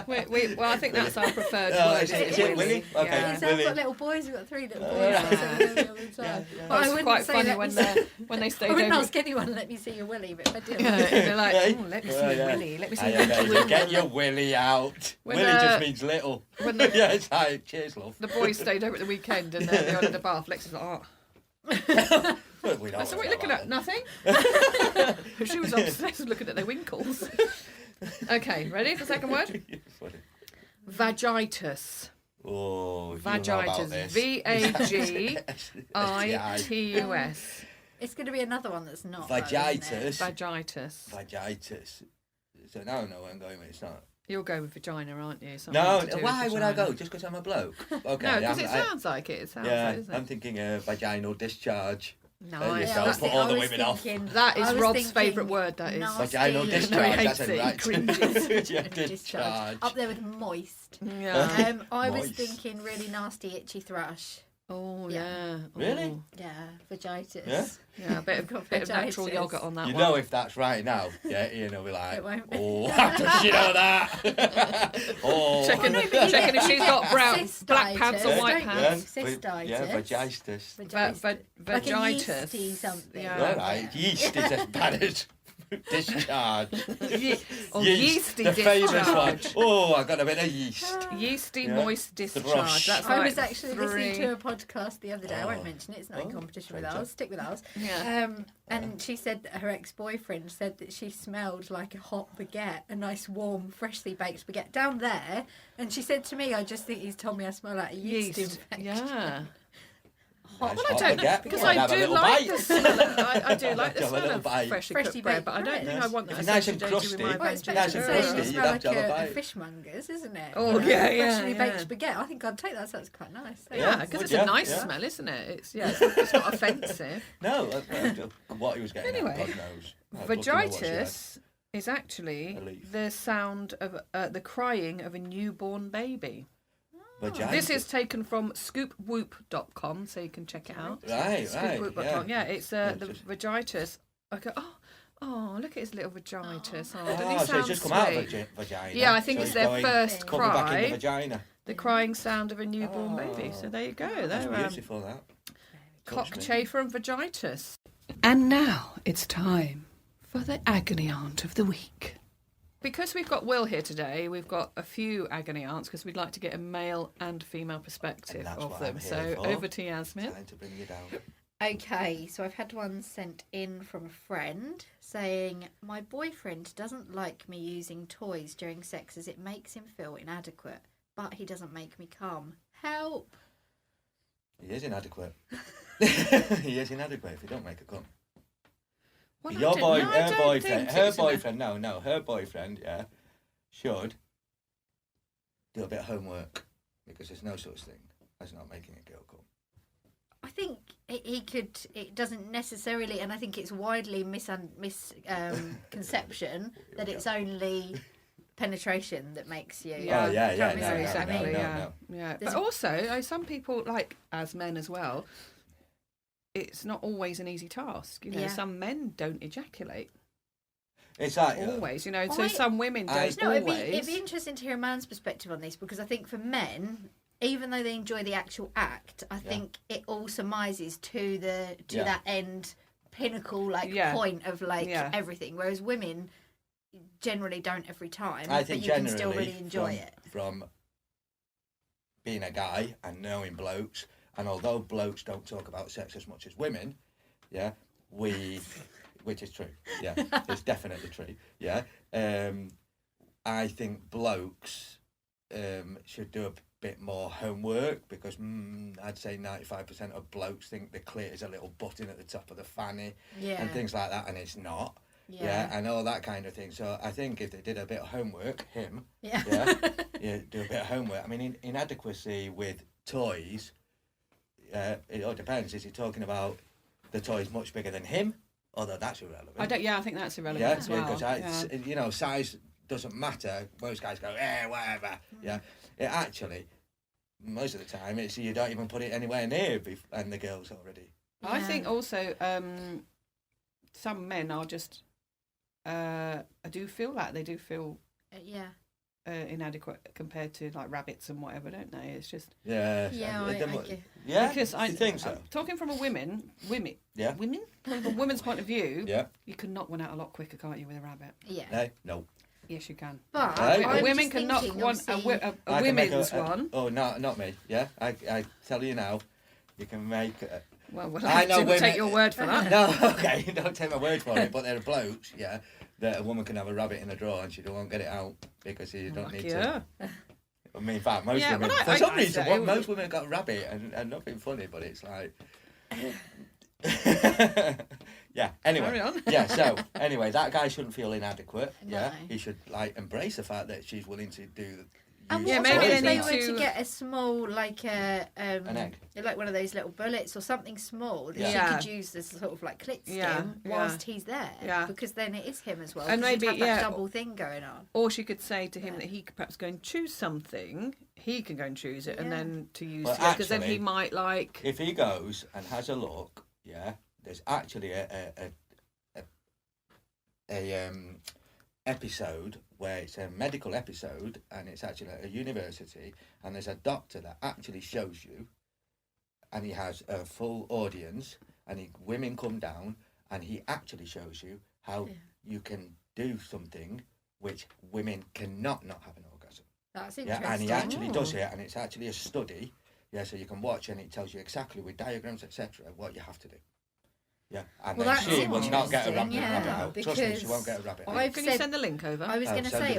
B: Well, I think that's our preferred
D: Oh,
B: word.
D: is
B: Is
D: it
B: it
D: Willy? Okay.
B: Yeah.
C: Yes, I've
D: Willy.
C: got little boys. We've got 3 little boys.
D: Yeah.
C: They say willy all the time.
D: Yeah.
C: But I
B: It's
C: wouldn't
B: quite
C: say
B: funny
C: let
B: when
C: me
B: they
C: I
B: stayed
C: wouldn't
B: over.
C: ask anyone to let me see your willy, but if I did,
B: Yeah, and they're like,
D: Hey.
B: let me see
D: Oh,
B: your
D: yeah.
B: willy. Let me see
D: Aye,
B: your
D: okay,
B: willy.
D: you get your willy out.
B: When,
D: willy just means little.
B: when the-
D: Yeah, it's like, cheers, love.
B: The boys stayed over at the weekend and they were in the bath. Lex was like, oh.
D: Well, we don't
B: I said,
D: want
B: what are you
D: to
B: looking
D: know
B: at?
D: about
B: Nothing. She was obsessed with looking at their winkles. Okay, ready for the second word?
D: that. Funny.
B: Vagitus.
D: Oh, you know about
B: Vagitus.
D: this.
B: V-A-G-I-T-U-S.
C: it's going to be another one that's not.
D: Vagitus.
B: Vagitus.
D: Vagitus. So now I know where I'm going with. It's not.
B: You'll go with vagina, aren't you? Something
D: No,
B: to do with
D: why would I
B: vagina.
D: go? Just because I'm a bloke? Okay.
B: No, because
D: I'm-
B: it sounds like it. It sounds
D: Yeah,
B: like, isn't
D: I'm
B: it?
D: thinking vaginal discharge.
B: Nice.
D: yourself.
B: That's
D: Put all the women off.
B: That is Rob's favourite word, that is.
D: Vaginal
C: Nasty.
D: discharge.
B: he
D: That's
B: hates
D: a
B: it,
D: right.
B: he cringes.
D: Yeah,
C: Discharge.
D: discharge.
C: Up there with moist.
B: Yeah.
C: I was
D: Moist.
C: thinking really nasty, itchy thrush.
B: Oh,
C: Yeah.
B: yeah.
D: Really?
B: Oh.
C: Yeah, vagitis.
D: Yeah?
B: Yeah, a bit of natural
C: Vagitis.
B: yogurt on that
D: You
B: one.
D: know if that's right now, yeah, Ian will be like,
C: It won't be.
D: oh, how does she know that? Oh.
B: Checking,
C: no, but you
B: checking if
C: get-
B: she's got brown,
C: cystitis,
B: black pants or
C: don't
B: white
C: you?
B: pants.
D: Yeah,
C: Cystitis.
D: yeah, vagitis.
C: Like a
B: Vagitis.
C: yeasty something.
B: Yeah.
D: All right, yeast is as bad as discharge.
B: Or yeasty
D: the famous
B: discharge.
D: one. Oh, I got a bit of yeast.
B: Yeasty,
D: Yeah.
B: moist discharge.
D: Thrush.
B: That's
C: I
B: like
C: was actually
B: 3.
C: listening to a podcast the other day. I
D: Oh.
C: won't mention it. It's not in
D: Oh,
C: competition with
D: sorry,
C: ours. Stick with ours.
B: Yeah.
C: And she said that her ex-boyfriend said that she smelled like a hot baguette, a nice, warm, freshly baked baguette down there. And she said to me, "I just think he's told me I smell like a yeast,
B: Yeast.
C: infection."
B: Yeah.
D: Nice
B: Well, I
D: hot
B: don't know
D: baguette.
B: because
D: Well,
B: I
D: have a
B: do
D: little
B: like
D: bite.
B: the smell. I do like the
D: Have a
B: smell
D: little
B: of
D: bite.
B: freshly
C: Freshly
B: cooked bread,
C: baked
B: but I don't
C: bread.
B: think I want that
D: If it's nice and
B: associated with my
D: crusty.
C: Well, it's
B: vagina.
C: better than
D: and
C: saying
D: crusty,
C: you
D: you'd
C: smell
D: have
C: like
D: to have a
C: a
D: bite.
C: fishmonger's, isn't it?
B: Oh,
C: You know,
B: yeah, yeah,
C: freshly baked
B: yeah.
C: baguette. I think I'd take that. Sounds quite nice.
B: Yeah, because
D: would
B: it's
D: you?
B: a nice
D: Yeah.
B: smell, isn't it? It's not offensive.
D: No, what he was getting
B: Anyway,
D: at, God knows. I'd love to know what she had.
B: Vagitis is actually
D: A leaf.
B: the sound of the crying of a newborn baby.
D: Vagina.
B: This is taken from scoopwhoop.com, so you can check it out.
D: Right, right.
B: Scoopwhoop.com. Yeah, it's the
D: just-
B: vagitis. I go, oh, look at his little vagitis. Oh, does he
D: Oh, so
B: sound
D: it's just come out of
B: sweet?
D: vagina.
B: Yeah, I think
D: so
B: it's
D: he's
B: their
D: going,
B: first
D: put me back in the
B: cry.
D: vagina.
B: The crying sound of a newborn baby. So there you go.
D: That's
B: They're
D: beautiful, that.
B: cockchafer and vagitis. And now it's time for the Agony Aunt of the Week. Because we've got Will here today, we've got a few agony aunts because we'd like to get a male and female perspective
D: And that's
B: of
D: what
B: them.
D: I'm
B: So
D: here for.
B: over to Yasmin.
D: Time to bring you down.
C: Okay, so I've had one sent in from a friend saying, "My boyfriend doesn't like me using toys during sex as it makes him feel inadequate, but he doesn't make me come. Help!"
D: He is inadequate. He is inadequate if you don't make her come.
B: Well, I
D: Your
B: don't-
D: boy,
B: no, I
D: her
B: don't
D: boyfriend,
B: think
D: her
B: it's
D: boyfriend, no, her boyfriend, yeah, should do a bit of homework because there's no such thing as not making a girl come.
C: I think he could. It doesn't necessarily, and I think it's widely misconception that it's only penetration that makes you.
B: Yeah.
D: Oh, yeah, yeah,
C: come.
D: no,
C: Is
D: no,
C: that what I
B: exactly.
C: mean?
D: no,
B: Yeah,
D: no.
B: yeah.
C: There's
B: But
C: a-
B: also, some people, like as men as well, it's not always an easy task. You know,
C: Yeah.
B: some men don't ejaculate
D: It's like
B: always. You know, so
C: I-
B: some women
D: I-
B: don't
C: No,
B: always.
C: it'd be interesting to hear a man's perspective on this, because I think for men, even though they enjoy the actual act, I think it all surmises to
D: Yeah.
C: that end pinnacle point of everything, whereas women generally don't every time.
D: I think
C: but you can still really enjoy it.
D: From being a guy and knowing blokes, and although blokes don't talk about sex as much as women, which is true, it's definitely true, I think blokes should do a bit more homework, because I'd say 95% of blokes think the clit is a little button at the top of the fanny and things like that, and it's not. And all that kind of thing. So I think if they did a bit of homework, do a bit of homework. I mean, inadequacy with toys, it all depends. Is he talking about the toys much bigger than him? Although that's irrelevant.
B: I think that's irrelevant as well.
D: Because size doesn't matter. Most guys go, whatever. Yeah, it actually, most of the time, it's you don't even put it anywhere near, and the girl's already.
B: I think also some men are just. I do feel like they do feel inadequate compared to like rabbits and whatever, don't they? It's just
D: because I think so.
B: Talking from a women's point of view, you can knock one out a lot quicker, can't you, with a rabbit?
D: No.
B: Yes, you can.
C: But
B: women can knock a women's one.
D: Oh, no, not me. Yeah, I tell you now, you can make.
B: Well, I know women take your word for that.
D: No, okay, don't take my word for it. But there are blokes, that a woman can have a rabbit in a drawer and she won't get it out because you don't need to. I mean, in fact, most women, for some reason, most women have got a rabbit and nothing funny, but it's like. Anyway. So, anyway, that guy shouldn't feel inadequate. No. He should, embrace the fact that she's willing to do.
C: And maybe they were to get a small, an egg, like one of those little bullets or something small that she could use as sort of clit stim whilst he's there, because then it is him as well. And maybe have that double thing going on.
B: Or she could say to him that he could perhaps go and choose something. He can go and choose it, and then to use it, because then he might
D: If he goes and has a look, there's actually a episode where it's a medical episode, and it's actually at a university, and there's a doctor that actually shows you, and he has a full audience, and women come down, and he actually shows you how you can do something which women cannot not have an orgasm.
C: That's interesting.
D: And he actually does it, and it's actually a study, so you can watch, and it tells you exactly with diagrams, etc., what you have to do. And then she will not get a rabbit out. Trust me, she won't get a rabbit out.
B: Can you send the link over?
C: I was going to say,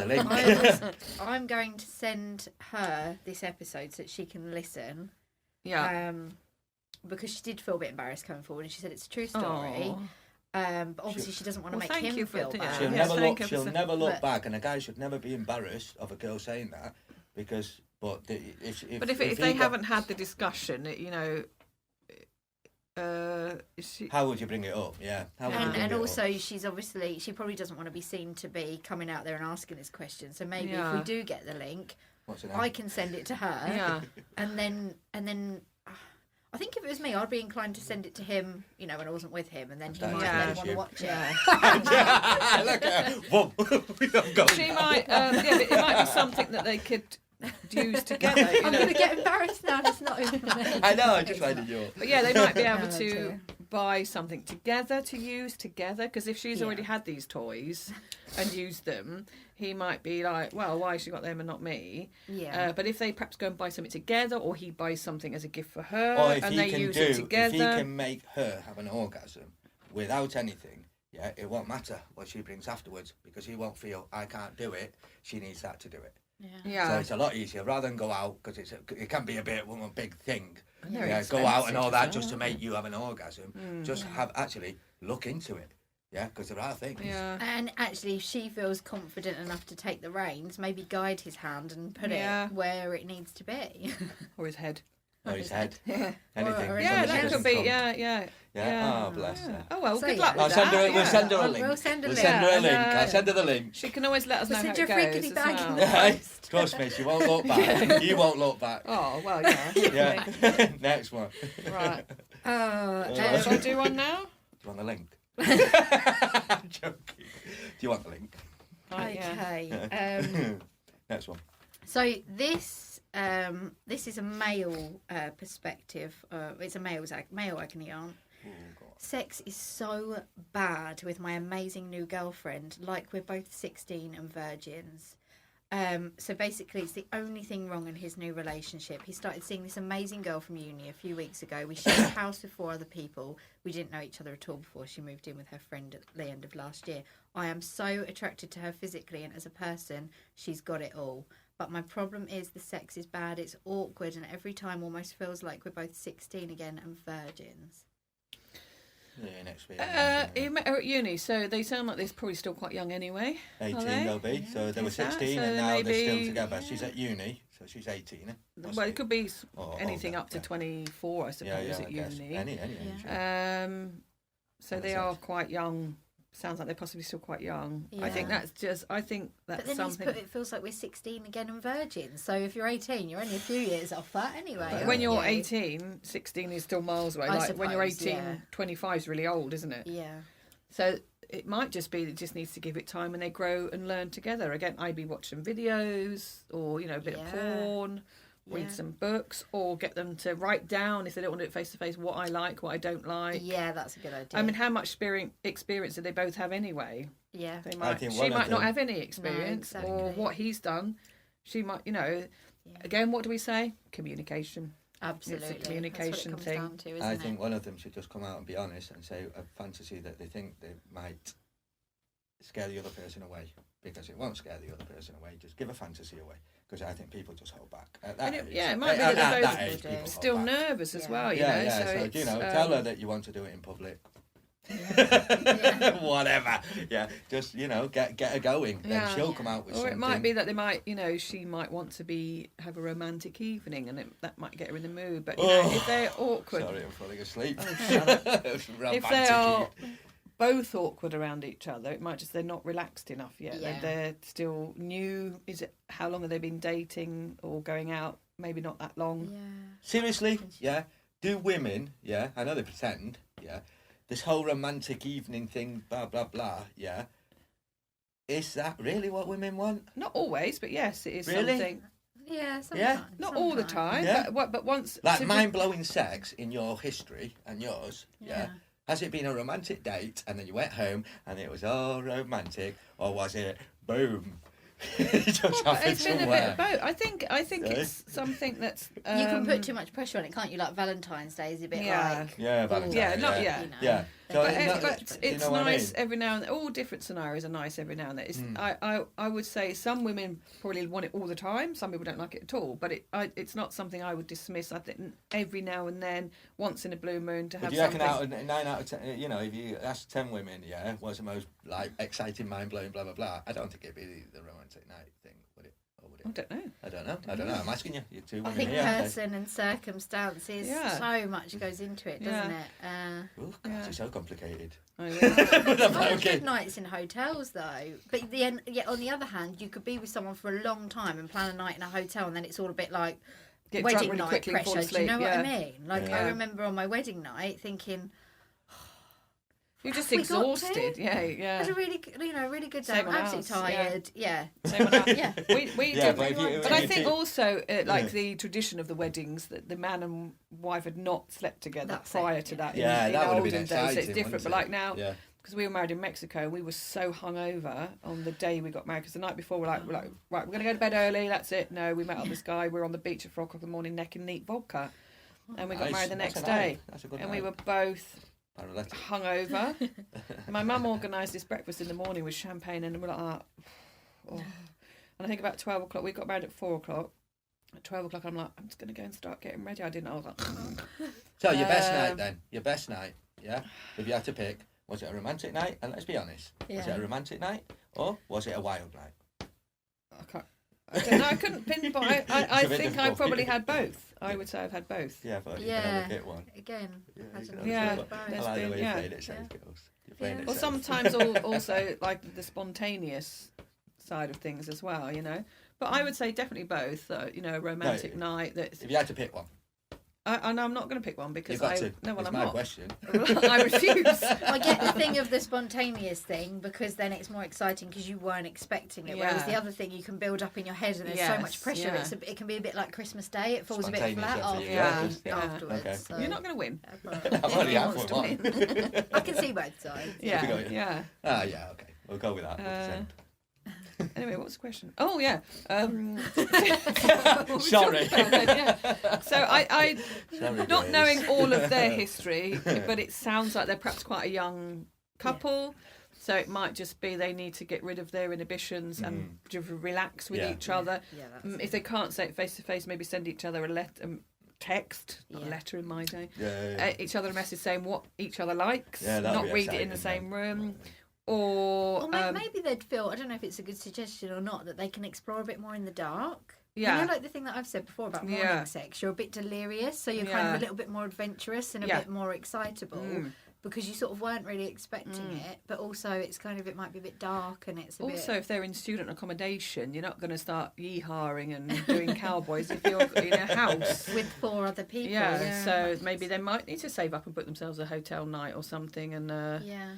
C: I'm going to send her this episode so that she can listen. Because she did feel a bit embarrassed coming forward, and she said it's a true story. But obviously she doesn't want to make him feel bad.
D: She'll never look back, and a guy should never be embarrassed of a girl saying that, because. But
B: if they haven't had the discussion,
D: how would you bring it up? And
C: also she probably doesn't want to be seen to be coming out there and asking this question. So maybe if we do get the link, I can send it to her. And then I think if it was me, I'd be inclined to send it to him, when I wasn't with him, and then he might then want to watch it.
D: Look at her.
B: She might, but it might be something that they could use together.
C: I'm going to get embarrassed now. It's not even me.
D: I know. I just winded you up.
B: But they might be able to buy something together to use together. Because if she's already had these toys and used them, he might be like, "Well, why has she got them and not me?" But if they perhaps go and buy something together, or he buys something as a gift for her, and they use it together,
D: if he can make her have an orgasm without anything, it won't matter what she brings afterwards, because he won't feel, I can't do it. She needs that to do it. So it's a lot easier rather than go out, because it can be a big thing. Go out and all that just to make you have an orgasm. Just actually look into it. Because there are things.
C: And actually, if she feels confident enough to take the reins, maybe guide his hand and put it where it needs to be.
B: Or his head.
D: Or his head.
C: Yeah.
D: Anything.
B: That could be. Yeah.
D: Oh, bless her.
B: Oh, well, good luck with
D: that. We'll send her a link.
C: We'll send her a
D: link. I'll send her the link.
B: She can always let us know how it goes.
C: Freakily bag in the post.
D: Trust me, she won't look back. You won't look back.
B: Oh, well, yeah.
D: Next one.
B: Right. Shall I do one now?
D: Do you want the link? I'm joking. Do you want the link?
C: Okay.
D: Next one.
C: So this is a male perspective. It's a male agony aunt. Sex is so bad with my amazing new girlfriend. Like, we're both 16 and virgins. So basically, it's the only thing wrong in his new relationship. He started seeing this amazing girl from uni a few weeks ago. We shared a house with 4 other people. We didn't know each other at all before she moved in with her friend at the end of last year. I am so attracted to her physically, and as a person, she's got it all. But my problem is the sex is bad. It's awkward, and every time almost feels like we're both 16 again and virgins.
D: Yeah, next week.
B: You met her at uni, so they sound like they're probably still quite young anyway.
D: 18
B: they?
D: they'll be. So they were
B: Is that?
D: 16
B: So
D: and now they're still
B: maybe-
D: together. She's at uni, so she's 18.
B: Well, it could be
D: Or
B: anything
D: older,
B: up to
D: yeah.
B: 24, I suppose,
D: Yeah,
B: at
D: I guess.
B: uni.
D: Any age.
B: So
D: Well,
B: they
D: that's
B: are
D: it.
B: quite young. Sounds like they're possibly still quite young. I think
C: Yeah.
B: that's
C: But then
B: something.
C: it feels like we're 16 again and virgins. So if you're 18, you're only a few years off that anyway.
D: When
B: When
C: aren't
B: you're
C: you?
B: 18, 16 is still miles away.
C: I
B: Like when you're
C: suppose,
B: 18,
C: yeah.
B: 25 is really old, isn't it?
C: Yeah.
B: So it might just be that it just needs to give it time and they grow and learn together. Again, I'd be watching videos or, a bit of
C: Yeah.
B: porn, read
C: Yeah.
B: some books, or get them to write down, if they don't want to do it face to face, what I like, what I don't like.
C: Yeah, that's a good idea.
B: I mean, how much experience do they both have anyway?
C: yeah.
B: They might,
D: think
B: she
D: one of
B: might not
D: them-
B: have any experience, or
C: exactly.
B: what he's done. She might, Again, what do we say? Communication.
C: Absolutely.
B: communication
C: That's what it
B: thing.
C: comes down to, isn't
D: I
C: it?
D: think one of them should just come out and be honest and say a fantasy that they think they might scare the other person away, because it won't scare the other person away. Just give a fantasy away, because I think people just hold back at that
B: And
D: age.
B: it might be
D: At
B: that they're
D: that
B: both
D: age, people hold
B: still
D: back.
B: nervous as
C: Yeah.
B: well,
D: Yeah,
B: So,
D: so
B: it's,
D: tell her that you want to do it in public.
C: Yeah.
D: Whatever. Yeah, just get her going. Then
B: Yeah.
D: she'll come out with
B: Or
D: something.
B: it might be that they might, she might want to have a romantic evening, and that might get her in the mood. But if they're awkward,
D: Sorry, I'm falling asleep.
B: if
D: Romantic
B: they are
D: eve-
B: both awkward around each other, it might just they're not relaxed enough yet.
C: Yeah.
B: They're still new. How long have they been dating or going out? Maybe not that long.
C: Yeah.
D: Seriously, yeah. Do women, yeah? I know they pretend, yeah. This whole romantic evening thing, blah blah blah, yeah. Is that really what women want?
B: Not always, but yes, it is
D: Really?
B: something.
C: Yeah, sometimes.
D: Yeah.
B: Not all the time,
D: Yeah.
B: but once.
D: Like
B: to
D: mind blowing sex in your history and yours, yeah.
C: Yeah.
D: Has it been a romantic date and then you went home and it was all romantic, or was it boom? It just
B: But
D: happened
B: it's been a bit
D: somewhere.
B: of both. I think
D: So-
B: it's something that's.
C: You can put too much pressure on it, can't you? Like Valentine's Day is a bit
B: Yeah.
C: like...
D: Yeah, Valentine's.
B: Yeah, not
D: yeah.
B: yeah.
C: You know.
D: Yeah. So
B: But,
D: it's not-
B: but
D: you
B: it's
D: know what I
B: nice
D: mean?
B: every now and then. All different scenarios are nice every now and then. It's,
D: Hmm.
B: I would say some women probably want it all the time. Some people don't like it at all. But it's not something I would dismiss. I think every now and then, once in a blue moon, to
D: But
B: have
D: do you reckon
B: something.
D: out of 9 out of 10, if you ask 10 women, yeah, what's the most exciting, mind blowing, blah blah blah? I don't think it'd be the romantic night thing, would it? Or would
B: I
D: it?
B: don't know.
D: I don't know. I'm asking you. You're two
C: I
D: women
C: think
D: here.
C: person and circumstances,
B: Yeah.
C: so much goes into it, doesn't
B: Yeah.
C: it?
D: Oh, God,
B: Yeah.
D: it's so complicated.
B: I will.
D: With a
C: I have
D: okay.
C: good nights in hotels though, but yet on the other hand, you could be with someone for a long time and plan a night in a hotel, and then it's all a bit like
B: Get drunk
C: wedding
B: really
C: night
B: quickly and fall
C: pressure. Do you know
B: asleep,
C: what I
B: yeah.
C: mean? Like
B: Yeah.
C: I remember on my wedding night thinking,
B: You're just
C: Have we got to?
B: exhausted. Yeah,
C: I
B: yeah.
C: had a really good day.
B: Same
C: I'm
B: on
C: absolutely
B: ours, yeah.
C: tired. Yeah.
B: Same on our-
C: Yeah.
B: We
D: Yeah,
B: do.
D: but if you-
B: But I
D: if
B: think
D: you-
B: also, like
D: Yeah.
B: the tradition of the weddings, that the man and wife had not slept together
C: That's
B: prior
C: it,
B: to
C: yeah.
B: that.
D: Yeah,
B: in
D: that
B: the
D: would have been
B: olden days, so
D: exciting.
B: it's different. But
D: wouldn't
B: like now,
D: it? Yeah.
B: because we were married in Mexico, and we were so hungover on the day we got married. Because the night before, we're like, right, we're going to go to bed early. That's it. No, we met up this guy. We're on the beach at 4 o'clock in the morning, neck and neat vodka, and we got
D: Nice.
B: married the
D: That's
B: next
D: a night.
B: day.
D: That's a good
B: And
D: night.
B: we were both
D: Paralytic.
B: hungover. My mum organised this breakfast in the morning with champagne, and we're like, oh. And I think about 12 o'clock, we got married at 4 o'clock. At 12 o'clock, I'm like, I'm just going to go and start getting ready. I was like,
D: So your best
B: Um,
D: night then? Your best night, yeah? If you had to pick, was it a romantic night? And let's be honest, was it
C: Yeah.
D: a romantic night or was it a wild night?
B: I don't know, I couldn't pinpoint. I
D: It's a bit
B: think I
D: difficult.
B: probably had both. I would say I've had both.
D: Yeah, but you
C: Yeah.
D: can only pick one.
C: Again.
D: Yeah,
C: I
D: you
C: don't
D: can
C: know.
D: only
B: Yeah,
D: pick one. I
B: there's
D: like the
B: been-
D: way
B: yeah.
D: you played it safe, girls. You're playing
C: Yeah.
D: it
B: Or
D: safe.
B: sometimes also like the spontaneous side of things as well, you know. But I would say definitely both. A romantic night. That's
D: If you had to pick one.
B: and I'm not going to pick one because
D: You've got to.
B: no, well,
D: it's
B: I'm
D: my
B: not.
D: question.
B: I refuse.
C: I get the thing of the spontaneous thing because then it's more exciting because you weren't expecting it. Whereas
B: Yeah.
C: the other thing you can build up in your head and there's so
B: Yes,
C: much pressure.
B: yeah.
C: It can be a bit like Christmas Day. It falls a bit
D: Spontaneous
C: flat
D: then for you,
C: afterwards.
D: Okay.
C: So.
B: You're not going to win.
D: I've already had
B: wants to
D: one.
C: I can see both sides.
B: Yeah,
D: Have you got it?
B: yeah.
D: Ah, yeah, okay. We'll go with that.
B: Anyway, what was the question? Oh, yeah.
D: Sorry.
B: Yeah. So I
D: Sorry,
B: not
D: guys.
B: knowing all of their history, but it sounds like they're perhaps quite a young couple. So it might just be they need to get rid of their inhibitions and just relax with
D: Yeah.
B: each other.
C: Yeah, that's
B: If they can't say it face to face, maybe send each other a text, not a
C: Yeah.
B: letter in my day.
D: Yeah.
B: Each other a message saying what each other likes,
D: Yeah, that'd
B: not
D: be
B: read it in the
D: exciting,
B: same room. Or
C: maybe they'd feel, I don't know if it's a good suggestion or not, that they can explore a bit more in the dark.
B: Yeah.
C: You know, like the thing that I've said before about morning
B: Yeah.
C: sex, you're a bit delirious, so you're kind
B: Yeah.
C: of a little bit more adventurous and a
B: Yeah.
C: bit more excitable because you sort of weren't really expecting it, but also it's kind of, it might be a bit dark and it's a
B: also,
C: bit...
B: if they're in student accommodation, you're not going to start yee-hawing and doing cowboys if you're in a house.
C: With 4 other people.
B: Yeah, so maybe they might need to save up and book themselves a hotel night or something. And
C: Yeah.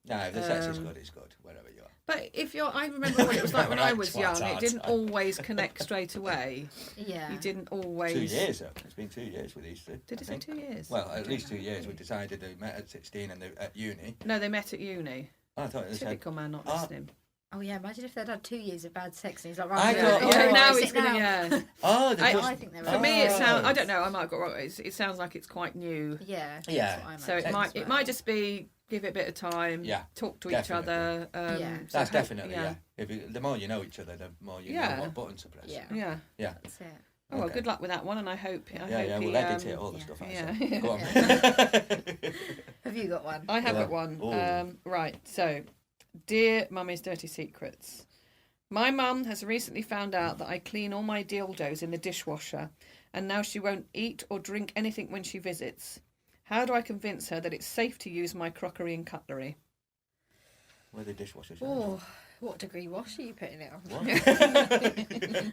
D: No, if the sex is good, it's good, wherever you are.
B: but I remember what it was like when I was
D: Right,
B: young.
D: twat,
B: It didn't
D: twat.
B: always connect straight away.
C: Yeah.
B: You didn't always.
D: 2 years, though. It's been 2 years with these two.
B: Did
D: I
B: it say
D: think.
B: 2 years?
D: Well, at least 2 years. We decided they met at 16 and at uni.
B: No, they met at uni.
D: I thought it said.
B: Typical man not listening.
C: Oh, yeah, imagine if they'd had 2 years of bad sex and he's like,
D: I
C: right,
D: thought-
C: yeah,
D: Oh,
B: now
C: sit
B: it's going to,
C: down.
B: yeah.
D: Oh,
C: I think they're
B: For me, it
D: Oh.
B: sounds. I don't know. I might have got wrong. It sounds like it's quite new.
C: Yeah.
D: Yeah.
C: That's what I
B: So
C: imagine as
B: it
C: well.
B: might just be give it a bit of time.
D: Yeah,
B: Talk to
D: definitely.
B: each other.
C: Yeah.
B: so
D: That's
B: hope-
D: definitely, yeah. The more you know each other, the more you
B: Yeah.
D: know what button to press.
C: Yeah.
B: Yeah.
D: Yeah.
C: That's it.
B: Oh well,
D: Okay.
B: good luck with that one, and I hope.
D: Yeah,
B: he,
D: we'll edit it, all the
C: yeah.
D: stuff.
B: yeah.
D: Yeah. Go on.
C: Have you got one?
B: I have
D: Yeah.
B: got one.
D: Ooh.
B: Right. So, dear Mummy's Dirty Secrets. My mum has recently found out that I clean all my dildos in the dishwasher, and now she won't eat or drink anything when she visits. How do I convince her that it's safe to use my crockery and cutlery?
D: Where the dishwasher?
C: Oh, what degree wash are you putting it on?
D: What?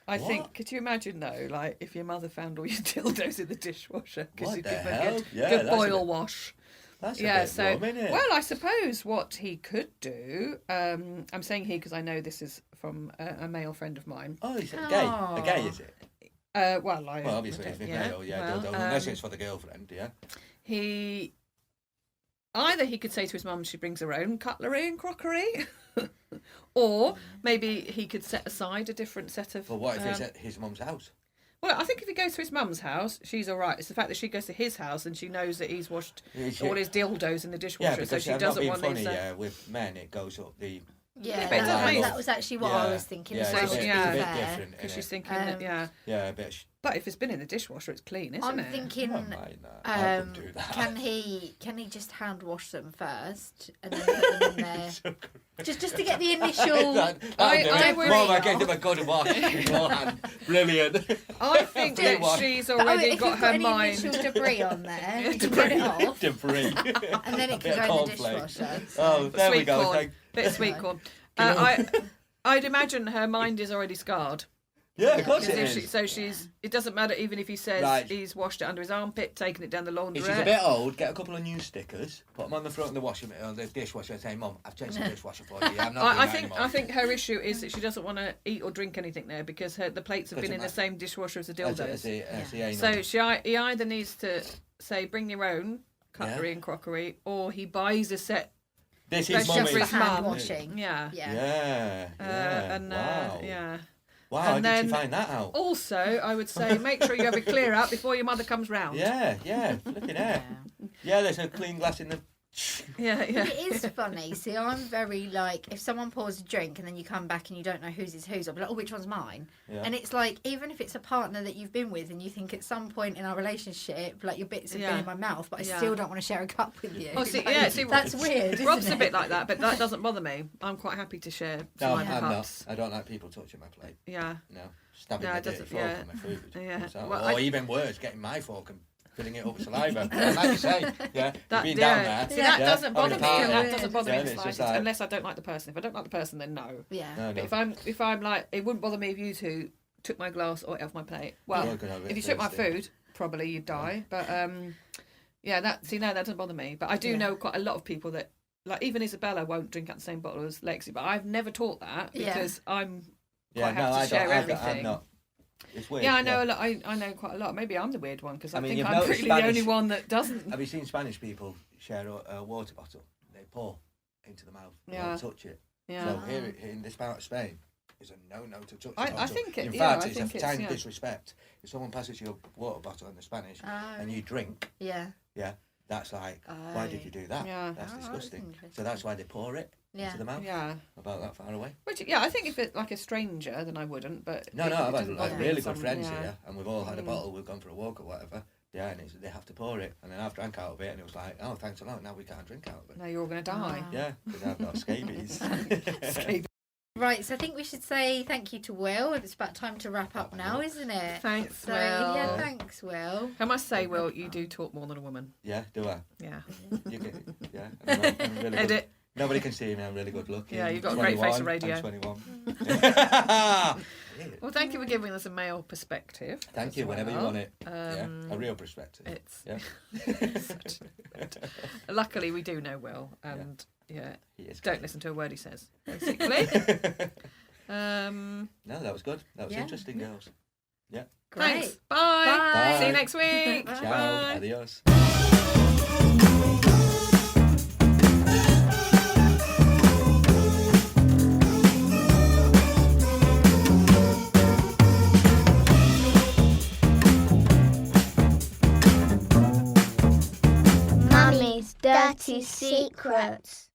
B: I
D: What?
B: think, could you imagine though, like if your mother found all your dildos in the dishwasher because
D: What
B: you
D: the
B: give her a
D: hell?
B: good,
D: Yeah,
B: good
D: that's a
B: boil
D: bit-
B: wash?
D: That's a
B: Yeah,
D: bit
B: so
D: rum, innit?
B: well, I suppose what he could do. I'm saying he because I know this is from a male friend of mine.
D: Oh, is it gay? A gay, is it?
B: Well,
D: Obviously, if it's male,
B: well,
D: dildo, unless it's for the girlfriend, yeah.
B: he either he could say to his mum she brings her own cutlery and crockery, or maybe he could set aside a different set of.
D: But what if it's at his mum's house?
B: Well, I think if he goes to his mum's house, she's all right. It's the fact that she goes to his house and she knows that he's washed all his dildos in the
D: Yeah,
B: dishwasher,
D: because
B: so she
D: I'm not
B: doesn't
D: being
B: want
D: funny,
B: his.
D: yeah, with men it goes up the...
C: Yeah,
B: but it doesn't make-
C: that was actually what I
D: Yeah.
C: was thinking.
D: Yeah,
C: as
D: it's
C: well,
D: a
C: to
D: bit,
C: be
D: it's a bit
C: fair.
D: different,
B: Because
D: innit?
B: she's thinking that, yeah.
D: Yeah, a bit...
B: But if it's been in the dishwasher, it's clean, isn't
C: I'm
B: it?
C: thinking,
D: I don't mind that. I could do that.
C: can he just hand wash them first and then put them in there, just to get the initial?
B: I would-
D: Mum, I gave them a good wash beforehand. Brilliant.
B: I think that
D: Debris.
B: she's
C: But
B: already
C: if
B: got
C: you've
B: her
C: got any
B: mind.
C: initial debris on there, you can get it off,
D: Debris.
C: and then it
D: Bit
C: can
D: of
C: go in the
D: cornflake.
C: dishwasher.
D: Oh, there we
B: Sweet
D: go.
B: corn.
D: Thank...
B: Bit of sweet corn. I'd imagine her mind is already scarred.
D: Yeah, of course it
B: Because
D: is.
B: it doesn't matter even if he says
D: Right.
B: he's washed it under his armpit, taken it down the
D: If
B: laundrette.
D: she's a bit old, get a couple of new stickers, put them on the front of the washing on the dishwasher, and say, "Mum, I've changed the dishwasher for you. I'm not doing
B: I
D: that
B: think
D: anymore."
B: I think her issue is that she doesn't want to eat or drink anything there because the plates have been in the same dishwasher as the dildos. So he either needs to say bring your own cutlery and crockery, or he buys a set.
D: this
B: That's
D: is
B: just
C: Just
B: for
C: for
D: mummy's.
B: his
C: hand
B: mum.
C: washing.
B: Yeah.
C: Yeah.
D: Wow.
B: Yeah.
D: Wow,
B: And
D: how did
B: then-
D: you find that out?
B: Also, I would say make sure you have a clear out before your mother comes round.
D: Yeah, flipping heck. Yeah, there's a clean glass in the...
B: Yeah.
C: It is funny. See, I'm very like, if someone pours a drink and then you come back and you don't know whose is whose, I'll be like, oh, which one's mine?
D: Yeah.
C: And it's like, even if it's a partner that you've been with and you think at some point in our relationship, like your bits have been in my mouth, but I still don't want to share a cup with you.
B: Oh, see,
C: Like,
B: see,
C: that's weird. Isn't
B: Rob's
C: it?
B: a bit like that, but that doesn't bother me. I'm quite happy to share
D: No,
B: my
D: I'm
B: cups.
D: not. I don't like people touching my plate.
B: Yeah.
D: No. Stabbing
B: No,
D: my
B: it
D: dirty
B: doesn't-
D: fork
B: yeah.
D: on my food.
B: Yeah.
D: So-
B: Well,
D: or
B: I-
D: even worse, getting my fork and filling it up with saliva. Like you say, yeah,
B: That,
D: being
B: yeah.
D: down there.
B: See, that
D: yeah,
B: doesn't bother
D: having
B: me.
D: a party.
B: That doesn't bother me
D: Yeah,
B: in the
D: it's
B: slightest,
D: just like-
B: unless I don't like the person. If I don't like the person, then no.
C: Yeah.
D: No,
B: But if I'm like, it wouldn't bother me if you two took my glass or ate off my plate. Well,
D: Yeah, could have it
B: if you took my
D: thirsty.
B: food, probably you'd die. But yeah, that doesn't bother me. But I do know quite a lot of people that, like, even Isabella won't drink out the same bottle as Lexi. But I've never taught that because I'm quite happy to share everything.
D: I'm not. It's weird.
B: Yeah, I know a lot. I know quite a lot. Maybe I'm the weird one because I think
D: you've
B: I'm
D: noticed
B: really the only one that doesn't.
D: Have you seen Spanish people share a water bottle? They pour into the mouth. They don't touch it.
B: Yeah.
D: So here in this part of Spain, it's a no to touch.
B: I think it.
D: In
B: Yeah,
D: fact,
B: I
D: it's
B: think
D: a tiny disrespect. If someone passes you a water bottle in the Spanish and you drink, that's like, why did you do that?
B: Yeah.
D: That's disgusting.
C: That's
D: So that's why they pour it into the mouth.
B: Yeah.
D: About that far away.
B: Which, I think if it's like a stranger, then I wouldn't. But
D: No, I've had like really good friends
B: yeah.
D: here, and we've all had a bottle. We've gone for a walk or whatever. Yeah, and they have to pour it, and then I've drank out of it, and it was like, oh, thanks a lot. Now we can't drink out of it.
B: No, you're all going to die.
D: Yeah, because I've got scabies.
B: Scabies.
C: Right, so I think we should say thank you to Will. It's about time to wrap up now, isn't it?
B: Thanks,
C: So,
B: Will.
C: yeah, thanks, Will.
B: I must say, Will, you do talk more than a woman.
D: Yeah, do I?
B: Yeah.
D: You can, yeah. I'm really
B: Edit.
D: good. Nobody can see me. I'm really good looking.
B: Yeah, you've got a great face on
D: 21,
B: radio.
D: I'm 21.
B: Well, thank you for giving us a male perspective.
D: Thank you. Whenever you want it. A real perspective.
B: It's
D: Yeah.
B: Luckily, we do know Will, and
D: He is
B: don't
D: great.
B: listen to a word he says. Basically.
D: No, that was good. That was interesting, girls. Yeah.
B: Thanks.
C: Great.
B: Bye.
C: Bye.
B: See you next week.
C: Bye.
D: Ciao.
B: Bye.
D: Adios.
A: Mummy's dirty secrets.